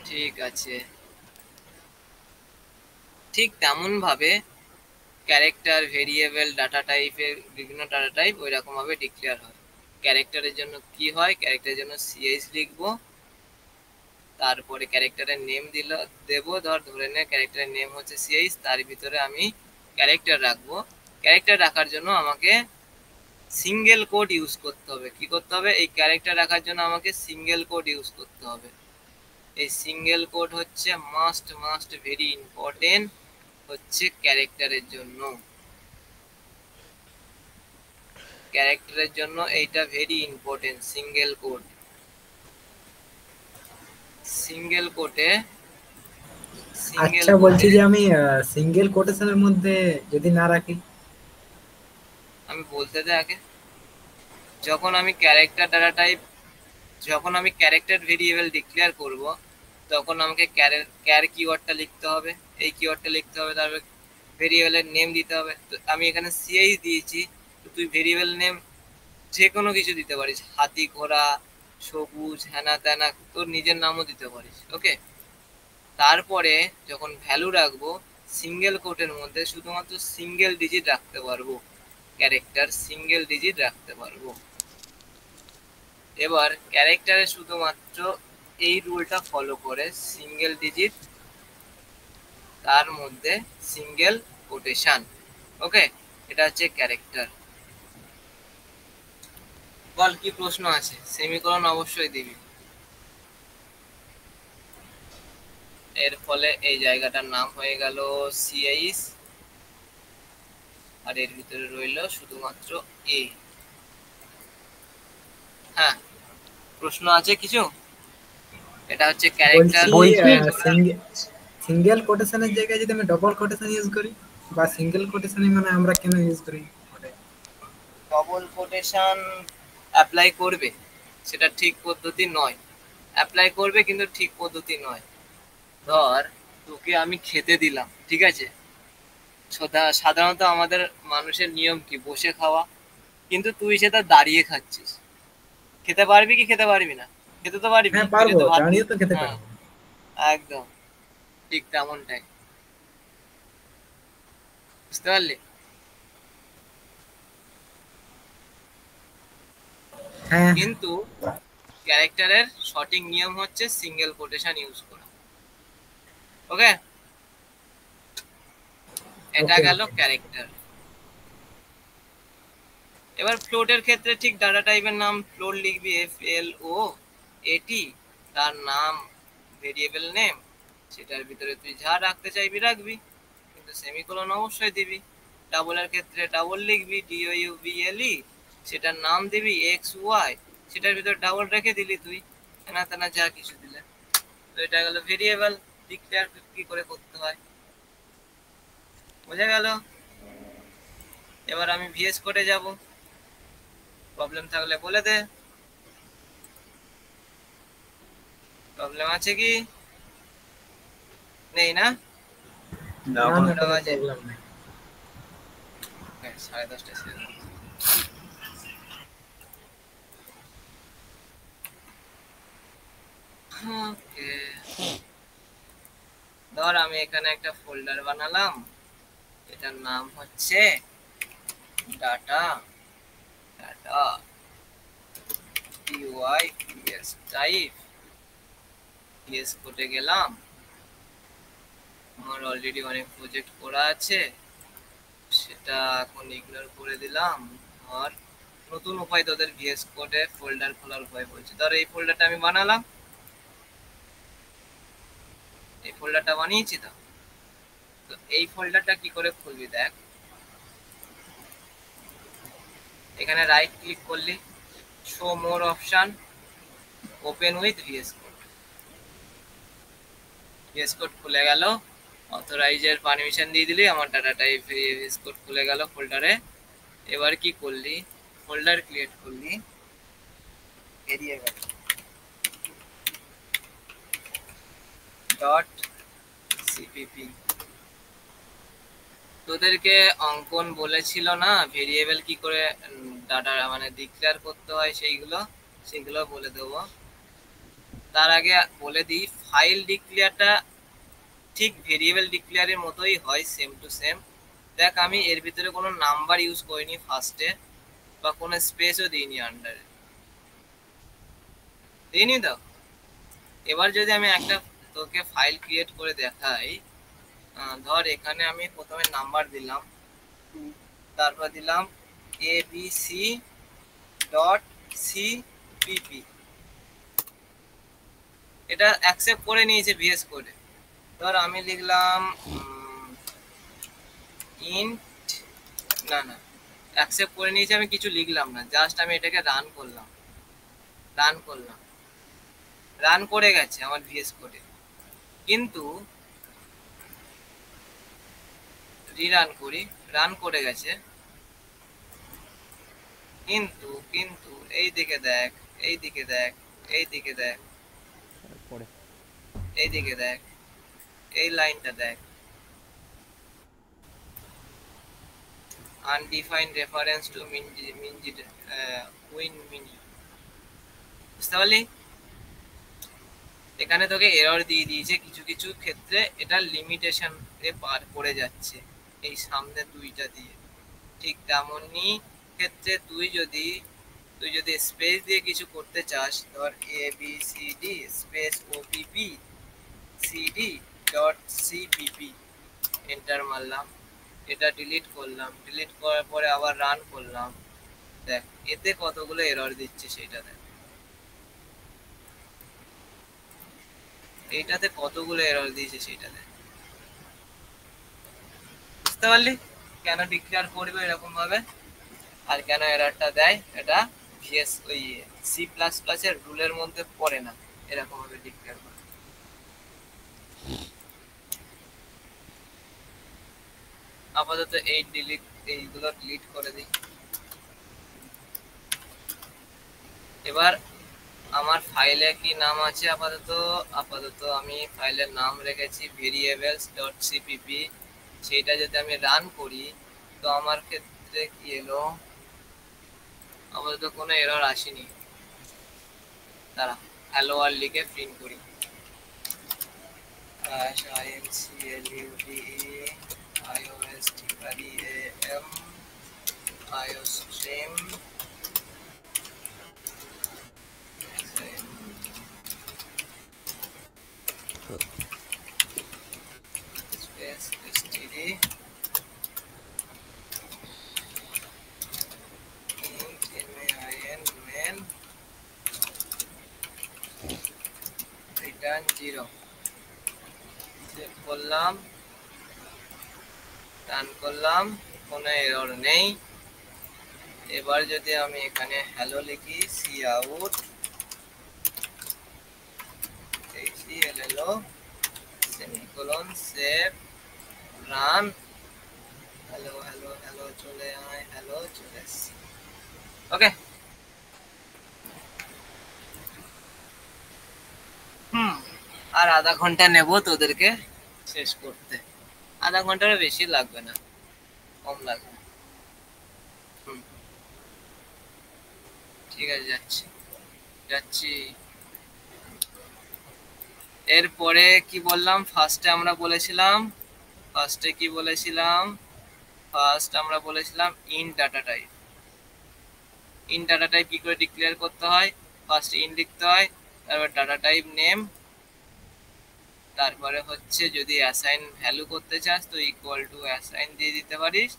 A: ঠিক আছে। ঠিক তেমন ভাবে ক্যারেক্টার, ভেরিয়েবল, ডাটা টাইপের বিভিন্ন ডাটা টাইপ ওই রকম ভাবে ডিক্লেয়ার হয়। ক্যারেক্টারের জন্য কি হয়, ক্যারেক্টারের জন্য সিএইচ লিখবো, তারপরে ক্যারেক্টারের নেম দেবো, ধরে নে ক্যারেক্টারের নেম হচ্ছে সিএইচ, তার ভিতরে আমি ক্যারেক্টার রাখবো। ক্যারেক্টার রাখার জন্য আমাকে সিঙ্গেল কোড ইউজ করতে হবে। কি করতে হবে? এই ক্যারেক্টার রাখার জন্য আমাকে সিঙ্গেল কোড ইউজ করতে হবে। এই সিঙ্গেল কোড হচ্ছে মাস্ট ভেরি ইম্পর্টেন্ট হচ্ছে ক্যারেক্টারের জন্য। ক্যারেক্টারের জন্য এইটা very important, single quote. Single কোডে
G: আচ্ছা, বলছি যে আমি সিঙ্গেল কোটেশনের মধ্যে যদি না রাখি,
A: আমি বলতে দে আগে। যখন আমি ক্যারেক্টার ডাটা টাইপ, যখন আমি ক্যারেক্টার ভেরিয়েবল ডিক্লেয়ার করব, তখন আমাকে ক্যার কিওয়ার্ডটা লিখতে হবে, এই কিওয়ার্ডটা লিখতে হবে, তারপর ভেরিয়েবলের নেম দিতে হবে। তো আমি এখানে সিএইচ দিয়েছি, তো তুই ভেরিয়েবল নেম যে কোনো কিছু দিতে পারিস, হাতি, ঘোড়া, সবুজ, হ্যানা ত্যানা, তোর নিজের নামও দিতে পারিস। ওকে, তারপরে যখন ভ্যালু রাখবো, সিঙ্গেল কোটের মধ্যে শুধুমাত্র সিঙ্গেল ডিজিট রাখতে পারবো, ক্যারেক্টার সিঙ্গেল ডিজিট রাখতে পারবো। এবার ক্যারেক্টারে শুধুমাত্র এই রুলটা ফলো করে, সিঙ্গেল ডিজিট, তার মধ্যে সিঙ্গেল কোটেশন। ওকে, এটা হচ্ছে ক্যারেক্টার। বল কি প্রশ্ন আছে? সেমিকোলন অবশ্যই দিবি। এর ফলে এই জায়গাটার নাম হয়ে গেল সিএইচ, আর এর ভিতরে রইল শুধুমাত্র এ। হ্যাঁ, প্রশ্ন আছে কিছু? এটা হচ্ছে ক্যারেক্টার।
G: সিঙ্গেল কোটেশনের জায়গায় যদি আমি ডবল কোটেশন ইউজ করি, বা সিঙ্গেল কোটেশনই মানে আমরা কেন ইউজ করি?
A: ডবল কোটেশন অ্যাপ্লাই করবে, সেটা ঠিক পদ্ধতি নয়। অ্যাপ্লাই করবে কিন্তু ঠিক পদ্ধতি নয়। ধর তোকে আমি খেতে দিলাম, ঠিক আছে, সাধারণত আমাদের মানুষের নিয়ম কি, বসে খাওয়া, কিন্তু তুই সেটা দাঁড়িয়ে খাচ্ছিস, খেতে পারবি কি খেতে পারবি না? খেতে তো পারবি।
G: হ্যাঁ পারবো, দাঁড়িয়ে তো খেতে পারবো।
A: একদম ঠিক তেমনটাই, বুঝতে পারলি? কিন্তু ক্যারেক্টারের সঠিক নিয়ম হচ্ছে সিঙ্গেল কোটেশন ইউজ করা। ওকে, এটা গেল ক্যারেক্টার। এবার ফ্লোটের ক্ষেত্রে ঠিক ডাটা টাইপের নাম ফ্লোট লিখবি, FLOAT, তার নাম ভেরিয়েবল নেম, সেটার ভিতরে তুই যা রাখতে চাইবি রাখবি, কিন্তু সেমিকোলন অবশ্যই দিবি। ডাবলের ক্ষেত্রে ডাবল লিখবি, DOUBLE, সেটার নাম দিবি XY, সেটার ভিতরে ডাবল রেখে দিলি তুই, না তেনা যা কিছু দিলে। তো এটা গেল ভেরিয়েবল ডিক্লেয়ার কি করে করতে হয়, বোঝা গেল? এবার আমি ভিএস কোডে যাব। প্রবলেম থাকলে বলে দে। প্রবলেম আছে কি? নেই না?
C: না
G: না,
C: বল।
G: না, কোনো
A: বাজে
G: প্রবলেম নেই।
A: 10:30 শেষ। ওকে, ধর আমি এখানে একটা ফোল্ডার বানালাম, এটার নাম হচ্ছে data data PYPS type. PS কোডে গেলাম, আমার অলরেডি অনেক প্রজেক্ট করা আছে, সেটা এখন ইগনোর করে দিলাম। আর নতুন উপায় তোদের ভিএস কোডে ফোল্ডার খোলার উপায় বলছি। ধর এই ফোল্ডারটা আমি বানালাম, এই ফোল্ডারটা বানিয়েছি তো। তো এই ফোল্ডারটা কি করে খুলবি দেখ, এখানে রাইট ক্লিক করলি, show more option, open with VS code. VS code খুলে গেল, অথরাইজের পারমিশন দিয়ে দিলি, আমার ডাটা টাইপ ভিএস কোড খুলে গেল ফোল্ডারে। এবার কি করলি, ফোল্ডার ক্রিয়েট করলি, ভেরিয়েবল ডট সিপিপি। তোদেরকে অঙ্কন বলেছিল না ভেরিয়েবল কি করে ডাটা মানে ডিক্লেয়ার করতে হয়, সেইগুলো বলে দেবো। তার আগে বলে দিই, ফাইল ডিক্লেয়ারটা ঠিক ভেরিয়েবল ডিক্লেয়ারের মতোই হয়, সেম টু সেম। দেখ আমি এর ভিতরে কোনো নাম্বার ইউজ করিনি ফার্স্টে, বা কোনো স্পেসও দিইনি আন্ডারে, দিইনি তো। এবার যদি আমি একটা তোকে ফাইল ক্রিয়েট করে দেখাই, ধর এখানে আমি প্রথমে নাম্বার দিলাম, তারপর দিলাম abc.cpp, এটা অ্যাকসেপ্ট করে নিয়েছে ভিএস কোডে। ধর আমি লিখলাম ইন্ট, না না অ্যাকসেপ্ট করে নিয়েছে, আমি কিছু লিখলাম না, জাস্ট আমি এটাকে রান করলাম, রান করে গেছে আমার ভিএস কোডে। কিন্তু রিরান করি, রান করে গেছে, কিন্তু কিন্তু এইদিকে দেখ, এইদিকে দেখ, এইদিকে দেখ,
E: পরে
A: এইদিকে দেখ, এই লাইনটা দেখ, undefined reference to win mini. বুঝতে পারলি? এখানে তোকে এরর দিয়ে দিয়েছে, কিছু কিছু ক্ষেত্রে এটা লিমিটেশন এ পার করে যাচ্ছে এই সামনে দুইটা দিয়ে। ঠিক তেমনই ক্ষেত্রে তুই যদি স্পেস দিয়ে কিছু করতে চাস, ধর ABCD space OPP CD dot CPP, enter মারলাম, এটা ডিলিট করলাম, ডিলিট করার পরে আবার রান করলাম, দেখ এতে কতগুলো এরর দিচ্ছে সেটা দেখ, এইটাতে কতগুলো এরর দিয়েছে সেটা দেখ। বুঝতে পারলি কেন ডিক্লেয়ার করবে এরকম ভাবে, আর কেন এররটা দেয়? এটা ভিএস ওই C++ এর রুলের মধ্যে পড়ে না এরকম ভাবে ডিক্লেয়ার করে। আপাতত এইগুলো ডিলিট করে দিই। এবার আমার ফাইলে কি নাম আছে, আপাতত আমি ফাইলের নাম রেখেছি variables.cpp। সেইটা যদি আমি রান করি, তো আমার ক্ষেত্রে কি এলো, আপাতত কোনো এরর আসেনি। দাঁড়া, হ্যালো আর লিখে প্রিন্ট করি, iostream space std main return 0। Save করলাম, রান করলাম, কোনো এরর নেই। এবার যদি আমি এখানে হ্যালো লিখি, cout hello semicolon, save, run, hello hello hello চলে আয়, হ্যালো চলে এসছে। ওকে, আর আধা ঘন্টা নেব তোদেরকে শেষ করতে, আধা ঘন্টারও বেশি লাগবে না, কম লাগবে। ঠিক আছে, যাচ্ছি যাচ্ছি। এরপরে কি বললাম, ফার্স্টে আমরা বলেছিলাম in data type. In data type কি করে ডিক্লেয়ার করতে হয়, ফার্স্ট ইন লিখতে হয়, তারপর ডাটা টাইপ নেম, তারপরে হচ্ছে যদি অ্যাসাইন ভ্যালু করতে চাস তো ইকুয়াল টু অ্যাসাইন দিয়ে দিতে পারিস,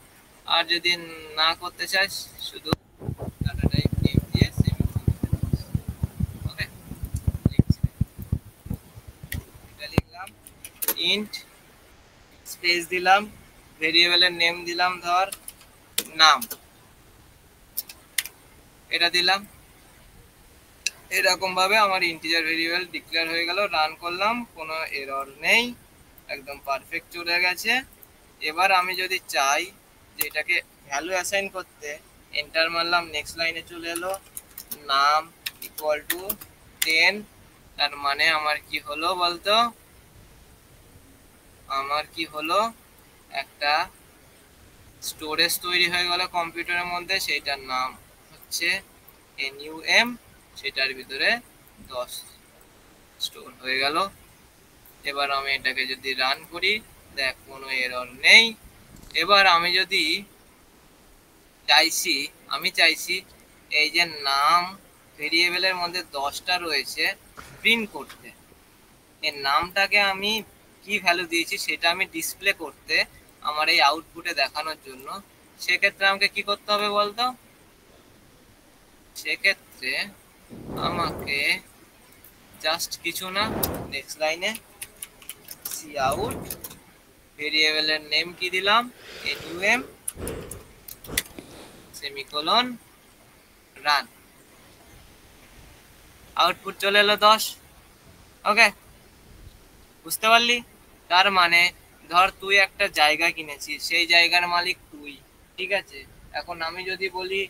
A: আর যদি না করতে চাস শুধু ডাটা টাইপ নেম দিয়ে সেমিকোলন দিতে পারিস। ওকে, এটা লিখলাম ইন্ট, স্পেস দিলাম, ভেরিয়েবলের নেম দিলাম ধর নাম, এটা দিলাম। এরকম ভাবে আমার ইন্টিজার ভেরিয়েবল ডিক্লেয়ার হয়ে গেল। রান করলাম, কোনো এরর নেই, একদম পারফেক্ট চলে গেছে। এবার আমি যদি চাই যে এটাকে ভ্যালু অ্যাসাইন করতে, এন্টার মারলাম, নেক্সট লাইনে চলে এলো নাম ইকুয়াল টু 10। তার মানে আমার কি হলো বলতো, আমার কি হলো, একটা স্টোরেজ তৈরি হয়ে গেল কম্পিউটারের মধ্যে, সেইটার নাম হচ্ছে NUM, সেটার ভিতরে 10 স্টোর হয়ে গেল। এবার আমি এটাকে যদি রান করি, দেখ কোনো এরর নেই। এবার আমি যদি চাইছি এই যে নাম ভেরিয়েবলের মধ্যে 10টা রয়েছে প্রিন্ট করতে, এই নামটাকে আমি কি ভ্যালু দিয়েছি সেটা আমি ডিসপ্লে করতে, আমার এই আউটপুটে দেখানোর জন্য। সেক্ষেত্রে আমাকে কি করতে হবে বলতো, সেক্ষেত্রে আমাকে জাস্ট কিছু না, নেক্সট লাইনে কাউট ভেরিয়েবলের নেম কি দিলাম NUM সেমিকোলন রান, আউটপুট চলে এলো 10। ওকে, বুঝতে পারলি? তার মানে ধর তুই একটা জায়গা কিনেছিস, সেই জায়গার মালিক তুই, ঠিক আছে? এখন আমি যদি বলি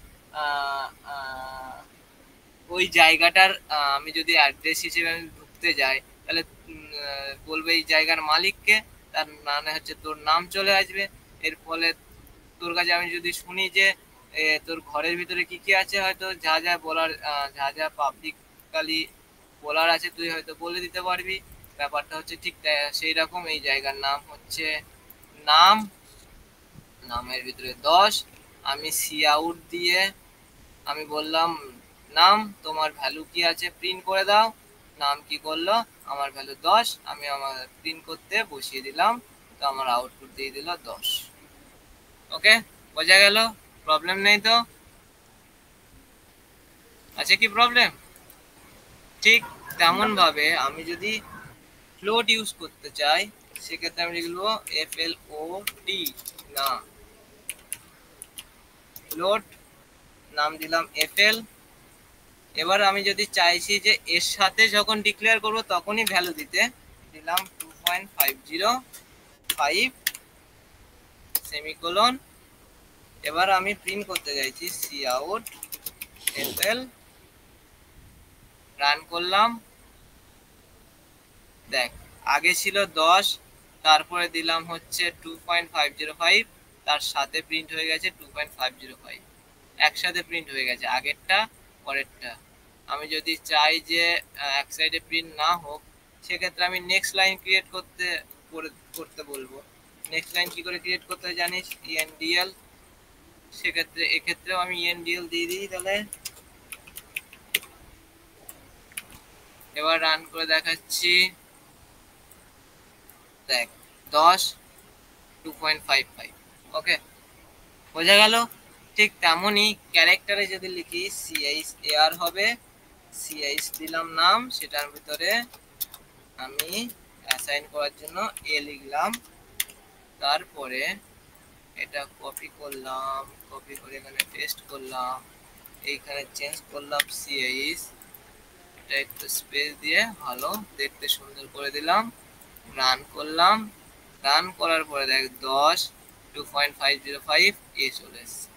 A: ওই জায়গাটার আমি যদি অ্যাড্রেস হিসেবে আমি ঢুকতে যাই, তাহলে বলবে এই জায়গার মালিককে, তার মানে হচ্ছে তোর নাম চলে আসবে। এর ফলে তোর কাছে আমি যদি শুনি যে তোর ঘরের ভিতরে কি কি আছে, হয়তো যা যা বলার, যা পাবলিকালি বলার আছে তুই হয়তো বলে দিতে পারবি। ব্যাপারটা হচ্ছে ঠিক সেই রকম। এই জায়গার নাম হচ্ছে নাম, নামের ভিতরে 10, আমি কাউট দিয়ে আমি বললাম নাম, তোমার ভ্যালু কি আছে প্রিন্ট করে দাও। নাম কি করলো, আমার ভ্যালু 10, আমি আমার প্রিন্ট করতে বসিয়ে দিলাম, তো আমার আউটপুট দিয়ে দিল 10। ওকে, বোঝা গেল? প্রবলেম নেই তো? আছে কি প্রবলেম? ঠিক তেমন ভাবে আমি যদি ফ্লোট ইউজ করতে চাই, সেক্ষেত্রে আমি লিখবো FLOT, না ফ্লোট, নাম দিলাম FL। এবার আমি যদি চাইছি যে এর সাথে যখন ডিক্লেয়ার করব তখনই ভ্যালু দিতে, দিলাম 2.505 সেমিকোলন। এবার আমি প্রিন্ট করতে চাইছি কাউট FL, রান করলাম। দেখ আগে ছিল 10, তারপরে দিলাম হচ্ছে 2.505, তার সাথে প্রিন্ট হয়ে গেছে 2.505, একসাথে প্রিন্ট হয়ে গেছে আগেরটা পরেরটা। আমি যদি চাই যে এক সাইডে প্রিন্ট না হোক, সেক্ষেত্রে আমি নেক্সট লাইন ক্রিয়েট করতে বলবো। নেক্সট লাইন কি করে ক্রিয়েট করতে হয় জানিস, ENDL। সেক্ষেত্রে এক্ষেত্রেও আমি ENDL দিয়ে দিই তাহলে। এবার রান করে দেখাচ্ছি, দেখ 10 2.55। ওকে, বোঝা গেল? ঠিক তেমনই ক্যারেক্টারে যদি লিখি CHAR হবে, CH দিলাম নাম, সেটার ভিতরে আমি অ্যাসাইন করার জন্য A লিখলাম, তারপরে এটা কপি করলাম, কপি করে এখানে পেস্ট করলাম, এইখানে চেঞ্জ করলাম CH, এটা একটু স্পেস দিয়ে ভালো দেখতে সুন্দর করে দিলাম। রান করলাম, রান করার পরে দেখ 10 2.505 এ চলে এসছে।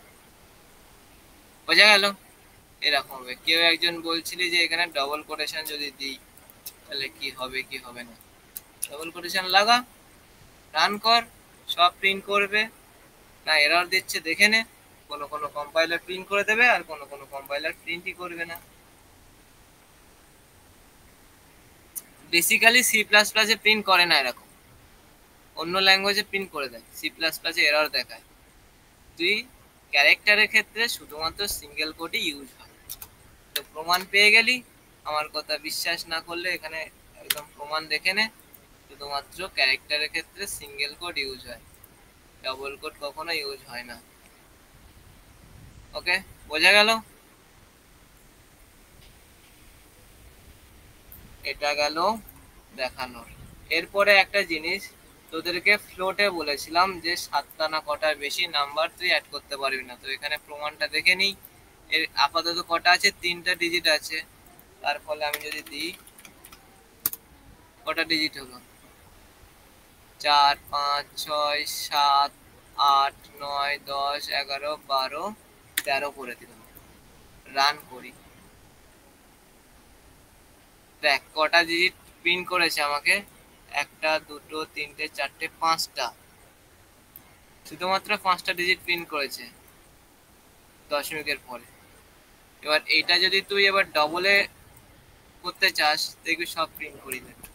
A: বোঝা গেল? এরকম হবে। কেউ একজন বলছিলি যে এখানে ডবল কোটেশন যদি দিই তাহলে কি হবে কি হবে না। ডবল কোটেশন লাগা, রান কর, সব প্রিন্ট করবে। না এরর দিচ্ছে দেখে নে, কোনো কোনো কম্পাইলার প্রিন্ট করে দেবে আর কোনো কোনো কম্পাইলার প্রিন্টই করবে না। বেসিক্যালি সি প্লাস প্লাসে প্রিন্ট করে না এরকম, অন্য ল্যাঙ্গুয়েজে প্রিন্ট করে দেয়, সি প্লাস প্লাসে এরর দেখায়। তুই ক্যারেক্টারের ক্ষেত্রে শুধুমাত্র সিঙ্গেল কোডই ইউজ হয়। তো প্রমাণ পেয়ে গেলি, আমার কথা বিশ্বাস না করলে এখানে একদম প্রমাণ দেখে নে, শুধুমাত্র ক্যারেক্টারের ক্ষেত্রে সিঙ্গেল কোড ইউজ হয়, ডবল কোড কখনো ইউজ হয় না। ওকে, বোঝা গেল? এটা গেল দেখানোর। এরপরে একটা জিনিস তোদেরকে ফ্লোটে বলেছিলাম যে 7টা না কটার বেশি নাম্বার তুই অ্যাড করতে পারবি না। তো এখানে প্রমাণটা দেখে নিই। এর আপাতত কটা আছে, 3টা ডিজিট আছে। তার ফলে আমি যদি দিই, কটা ডিজিট হলো, 4 5 6 7 8 9 10 11 12 13 করে দিলাম। রান করি, দেখ কটা ডিজিট প্রিন্ট করেছে আমাকে, 1টা 2টো 3টে 4টে 5টা, শুধুমাত্র 5টা ডিজিট প্রিন্ট করেছে দশমিকের পরে। এবার এইটা যদি তুই এবার ডবলে করতে চাস, দেখবি সব প্রিন্ট করি দেবে।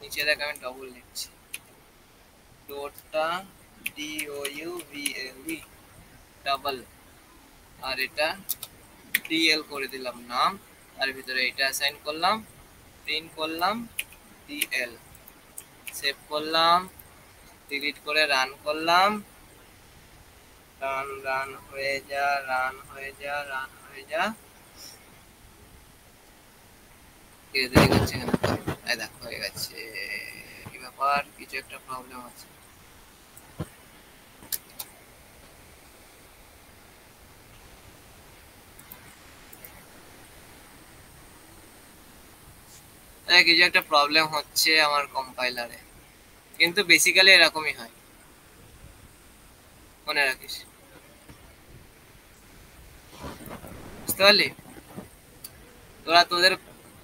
A: নিচে দেখ আমি ডবল লিখছি, ডটটা DOUBLE ডাবল, আর এটা DL করে দিলাম নাম, তার ভিতরে এটা অ্যাসাইন করলাম, প্রিন্ট করলাম DL, সেভ করলাম, ডিলিট করে রান করলাম, রান হয়ে যা, রান হয়ে যা, রান হয়ে যা। ধীরে ধীরে করছে কেন? এই দেখ হয়ে গেছে। কি ব্যাপার, কিছু একটা প্রবলেম আছে। কিছু একটা প্রবলেম হচ্ছে আমার কম্পাইলারে, কিন্তু বেসিক্যালি এরকমই হয়, মনে রাখিস। বুঝতে পারলি? তোরা তোদের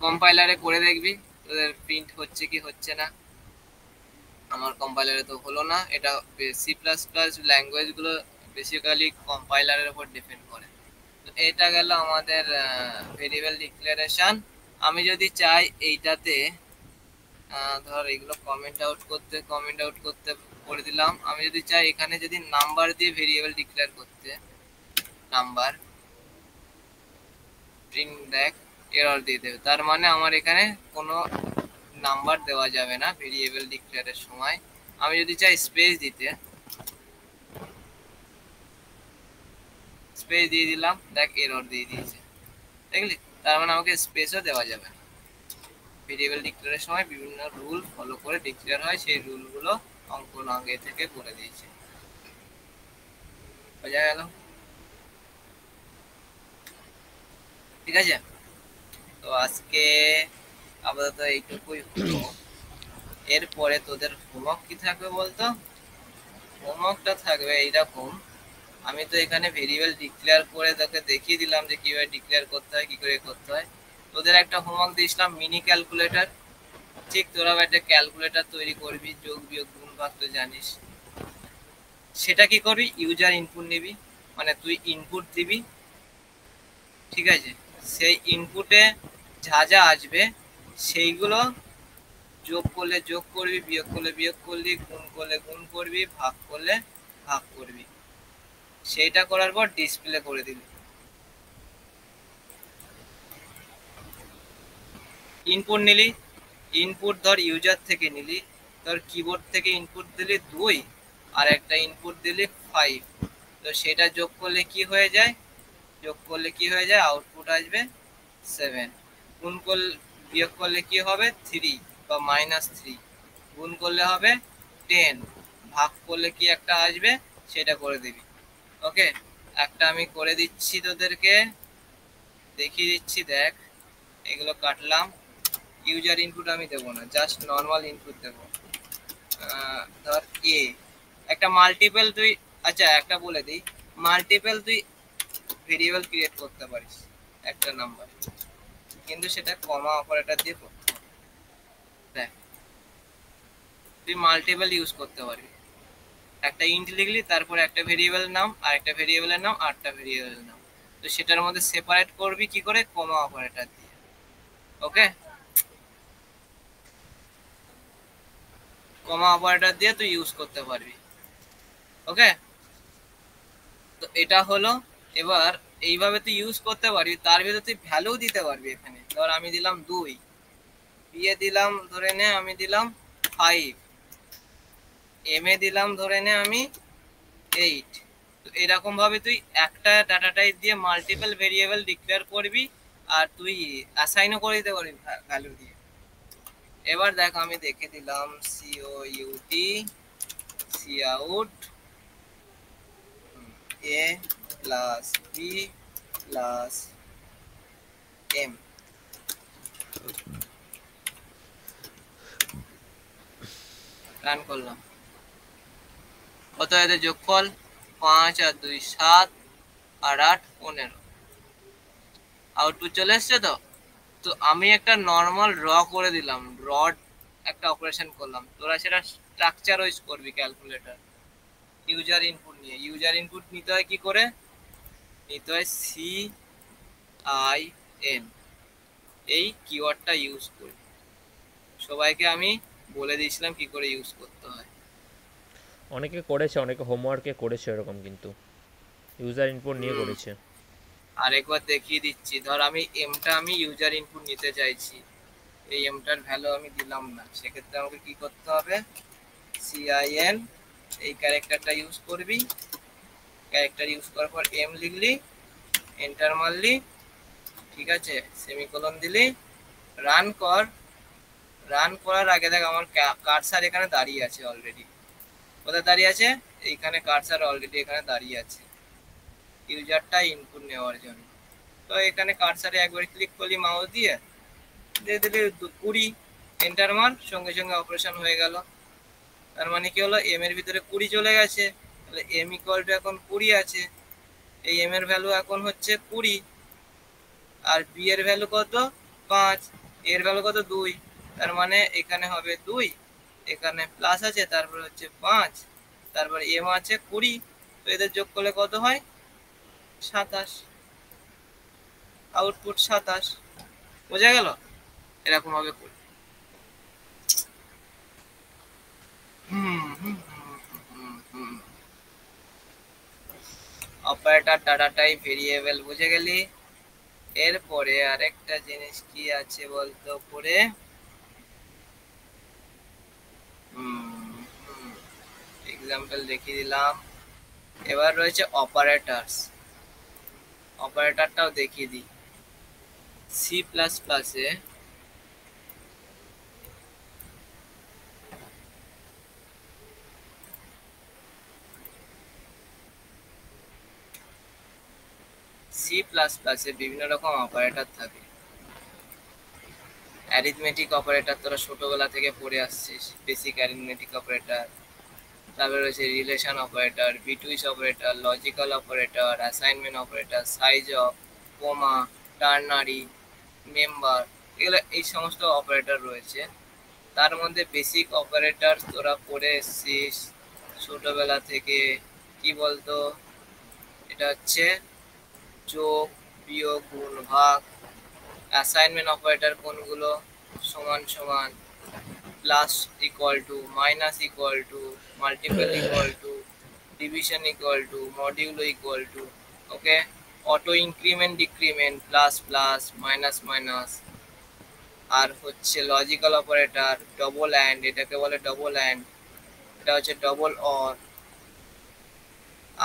A: কম্পাইলারে করে দেখবি তোদের প্রিন্ট হচ্ছে কি হচ্ছে না। আমার কম্পাইলারে তো হলো না। এটা সি প্লাস প্লাস ল্যাঙ্গুয়েজগুলো বেসিক্যালি কম্পাইলারের উপর ডিপেন্ড করে। তো এটা গেল আমাদের ভেরিয়েবল ডিক্লারেশন। আমি যদি চাই এইটাতে ধর এগুলো কমেন্ট আউট করতে করে দিলাম। আমি যদি চাই এখানে যদি নাম্বার দিয়ে ভেরিয়েবল ডিক্লেয়ার করতে, নাম্বার প্রিন্ট দেখ এরর দিয়ে দেবে, তার মানে আমার এখানে কোনো নাম্বার দেওয়া যাবে না ভেরিয়েবল ডিক্লেয়ারের সময়। আমি যদি চাই স্পেস দিতে, স্পেস দিয়ে দিলাম, দেখ এরর দিয়ে দিয়েছে, দেখলি? তার মানে আমাকে স্পেসও দেওয়া যাবে না। ভেরিয়েবল ডিক্লেয়ারের সময় বিভিন্ন রুল ফলো করে ডিক্লেয়ার হয়, সেই রুলগুলো অঙ্কন আগে থেকে করে দিয়েছে। বোঝা গেল? ঠিক আছে, তো আজকে আপাতত এইটুকুই হলো। এরপরে তোদের হোমওয়ার্ক কি থাকবে বলতো? হোমওয়ার্কটা থাকবে এইরকম। আমি তো এখানে ভেরিয়েবল ডিক্লেয়ার করে তোকে দেখিয়ে দিলাম যে কিভাবে ডিক্লেয়ার করতে হয়, কি করে করতে হয়। তোদের একটা হোমওয়ার্ক দিয়েছিলাম মিনি ক্যালকুলেটর। ঠিক তোরা একটা ক্যালকুলেটর তৈরি করবি, যোগ বিয়োগ গুণ ভাগ তো জানিস। সেটা কি করবি, ইউজার ইনপুট নিবি, মানে তুই ইনপুট দিবি, ঠিক আছে? সেই ইনপুটে যা যা আসবে সেইগুলো যোগ করলে যোগ করবি, বিয়োগ করলে বিয়োগ করবি, গুণ করলে গুণ করবি, ভাগ করলে ভাগ করবি। সেইটা করার পর ডিসপ্লে করে দিবি। ইনপুট নিলি, ইনপুট ধর ইউজার থেকে নিলি, ধর কিবোর্ড থেকে ইনপুট দিলি 2 আর একটা ইনপুট দিলি 5। তো সেটা যোগ করলে কি হয়ে যায়, আউটপুট আসবে 7। গুণ করলে বিয়োগ করলে কি হবে 3 বা -3, গুণ করলে হবে 10, ভাগ করলে কি একটা আসবে সেটা করে দিবি। ওকে, একটা আমি করে দিচ্ছি তোদেরকে, দেখিয়ে দিচ্ছি। দেখ এগুলো কাটলাম, ইউজার ইনপুট আমি দেবো না, জাস্ট নর্মাল ইনপুট দেবো। ধর এ একটা মাল্টিপল তুই, আচ্ছা একটা বলে দিই, মাল্টিপল তুই ভেরিয়েবল ক্রিয়েট করতে পারিস একটা নাম্বার, কিন্তু সেটা কমা অপারেটর দিয়ে করতে হবে। দেখ তুই মাল্টিপল ইউজ করতে পারবি। একটা ইন্ট লিখলি, তারপরে একটা ভেরিয়েবল নাম, আর একটা ভেরিয়েবলের নাম, আটটা ভেরিয়েবলের নাম। তো সেটার মধ্যে সেপারেট করবি কি করে? কমা অপারেটর দিয়ে। ওকে, কমা অপারেটর দিয়ে তুই ইউজ করতে পারবি। ওকে, তো এটা হলো। এবার এইভাবে তুই ইউজ করতে পারবি, তার ভিতরে তুই ভ্যালু দিতে পারবি। এখানে ধর আমি দিলাম 2, বিয়ে দিলাম ধরে নে আমি দিলাম 5, এম এ দিলাম ধরে নে আমি 8। তো এরকম ভাবে তুই একটা ডাটা টাইপ দিয়ে মাল্টিপল ভেরিয়েবল ডিক্লেয়ার করবি, আর তুই অ্যাসাইনও করে দিতে পারবি ভ্যালু দিয়ে। এবার দেখ আমি দেখে দিলাম C O U T C out A plus B plus M. Run করলাম, কত এদের যোগফল? 5 আর 2 7 আর 8 15। আউটপুট চলে এসছে। তো তো আমি একটা নর্মাল র করে দিলাম, র একটা অপারেশন করলাম। তোরা সেটা স্ট্রাকচার ওয়াইজ করবি ক্যালকুলেটর। ইউজার ইনপুট নিয়ে, ইউজার ইনপুট নিতে হয় কি করে? নিতে হয় CIN, এই কিওয়ার্ডটা ইউজ করি। সবাইকে আমি বলে দিয়েছিলাম কি করে ইউজ করতে হয়।
E: অনেকে করেছে, অনেকে হোমওয়ার্কে করেছে এরকম, কিন্তু ইউজার ইনপুট নিয়ে করেছে।
A: আরেকবার দেখিয়ে দিচ্ছি। ধর আমি এমটা আমি ইউজার ইনপুট নিতে চাইছি, এই এমটার ভ্যালু আমি দিলাম না, সেক্ষেত্রে আমাকে কি করতে হবে? CIN, এই ক্যারেক্টারটা ইউজ করবি। ক্যারেক্টার ইউজ করার পর এম লিখলি, এন্টার মারলি, ঠিক আছে, সেমিকোলন দিলি, রান কর। রান করার আগে দেখ আমার কার্সার এখানে দাঁড়িয়ে আছে অলরেডি। কোথায় দাঁড়িয়ে আছে? এইখানে কার্সার অলরেডি এখানে দাঁড়িয়ে আছে ইউজারটা ইনপুট নেওয়ার জন্য। তো এখানে কার্সারে একবার ক্লিক করলি মাউস দিয়ে, দিয়ে দিলি 20, এন্টার মার, সঙ্গে সঙ্গে অপারেশন হয়ে গেল। তার মানে কি হলো? এম এর ভিতরে 20 চলে গেছে, তাহলে এম ইকুয়াল টু এখন 20 আছে। এই এম এর ভ্যালু এখন হচ্ছে 20, আর বি এর ভ্যালু কত? 5, এর ভ্যালু কত? 2। তার মানে এখানে হবে 2, এখানে প্লাস আছে, তারপর হচ্ছে 5, তারপর এম আছে 20। তো এদের যোগ করলে কত হয়? 27। আউটপুট 27। বোঝা গেল? এরকম ভাবে করি। অপারেটর, ডাটা টাইপ, ভেরিয়েবল বুঝে গেলি। এরপরে আরেকটা জিনিস কি আছে বলতো পরে? এক্সাম্পল দেখিয়ে দিলাম। এবার রয়েছে অপারেটরস, অপারেটরটাও দেখিয়ে দিই। সি প্লাস প্লাসে বিভিন্ন রকম অপারেটর থাকে। অ্যারিথমেটিক অপারেটর তোরা ছোটবেলা থেকে পড়ে আসছিস, বেসিক অ্যারিথমেটিক অপারেটর। তারপরে রয়েছে relation operator, bitwise operator, logical operator, assignment operator, size of, comma, ternary, member, এগুলো এই সমস্ত অপারেটর রয়েছে। তার মধ্যে বেসিক অপারেটর তোরা পড়ে এসছিস ছোটবেলা থেকে। কি বলতো? এটা হচ্ছে যোগ, বিয়োগ, গুণ, ভাগ। অ্যাসাইনমেন্ট অপারেটর কোনগুলো? সমান সমান, plus equal to, minus equal to, multiple equal to, division equal to, modulo equal to. Okay, auto increment decrement, plus plus, minus minus. আর হচ্ছে লজিক্যাল অপারেটর, ডবল অ্যান্ড, এটাকে বলে ডবল অ্যান্ড, এটা হচ্ছে ডবল অর।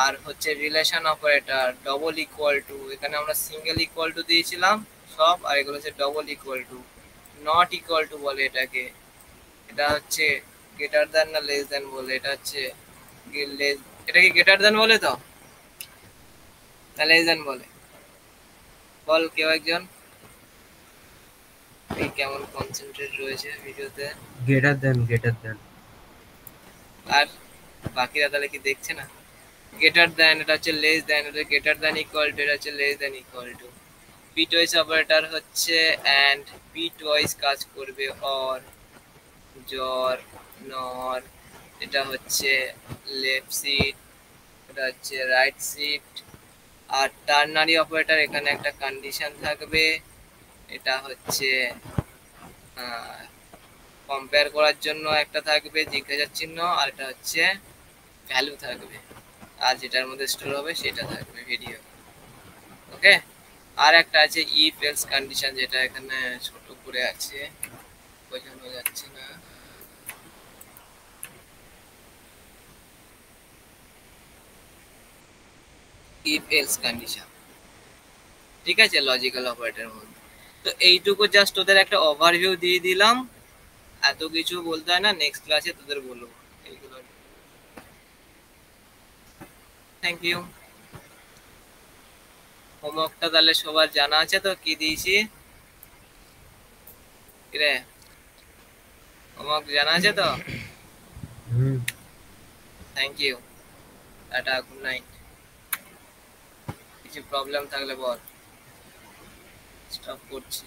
A: আর হচ্ছে relation operator, double equal to, এখানে আমরা সিঙ্গেল ইকুয়াল টু দিয়েছিলাম সব, আর এগুলো হচ্ছে double equal two. Not equal to বলে এটাকে, এটা হচ্ছে গ্রেটার দ্যান না লেস দ্যান বলে, এটা হচ্ছে এটা কি গ্রেটার দ্যান বলে? তো না লেস দ্যান বলে? বল কেউ একজন। এই কেমন কনসেন্ট্রেট রয়েছে ভিডিওতে।
B: Greater than.
A: আর বাকিরা তাহলে কি দেখছে না? গ্রেটার দ্যান, এটা হচ্ছে লেস দ্যান, এটা গ্রেটার দ্যান ইকুয়াল টু, এটা হচ্ছে less than equal to. Bitwise operator হচ্ছে অ্যান্ড, বিটওয়াইজ কাজ করবে অর, জর, নর, এটা হচ্ছে লেফট শিফট, এটা হচ্ছে রাইট শিফট। আর টার্নারি অপারেটর এখানে একটা কন্ডিশন থাকবে, এটা হচ্ছে কম্পেয়ার করার জন্য একটা থাকবে জিজ্ঞাসার চিহ্ন, আর এটা হচ্ছে ভ্যালু থাকবে, আর যেটার মধ্যে স্টোর হবে সেটা থাকবে ভিডিও। ওকে, আর একটা আছে ইফ এলস কন্ডিশন, যেটা এখানে ছোট করে আছে, বোঝানো যাচ্ছে না। ইফ এলস কন্ডিশন, ঠিক আছে, লজিক্যাল অপারেটরের মধ্যে। তো এইটুকু জাস্ট ওদের একটা ওভারভিউ দিয়ে দিলাম, এত কিছু বলতে হয় না, নেক্সট ক্লাসে তোদের বলবো এইগুলো। Thank you. হোমওয়ার্কটা তাহলে সবার জানা আছে তো, কি দিয়েছি? কিরে, হোমওয়ার্ক জানা আছে তো? Thank you, tata, good night. কিছু প্রবলেম থাকলে বল, স্টপ করছি।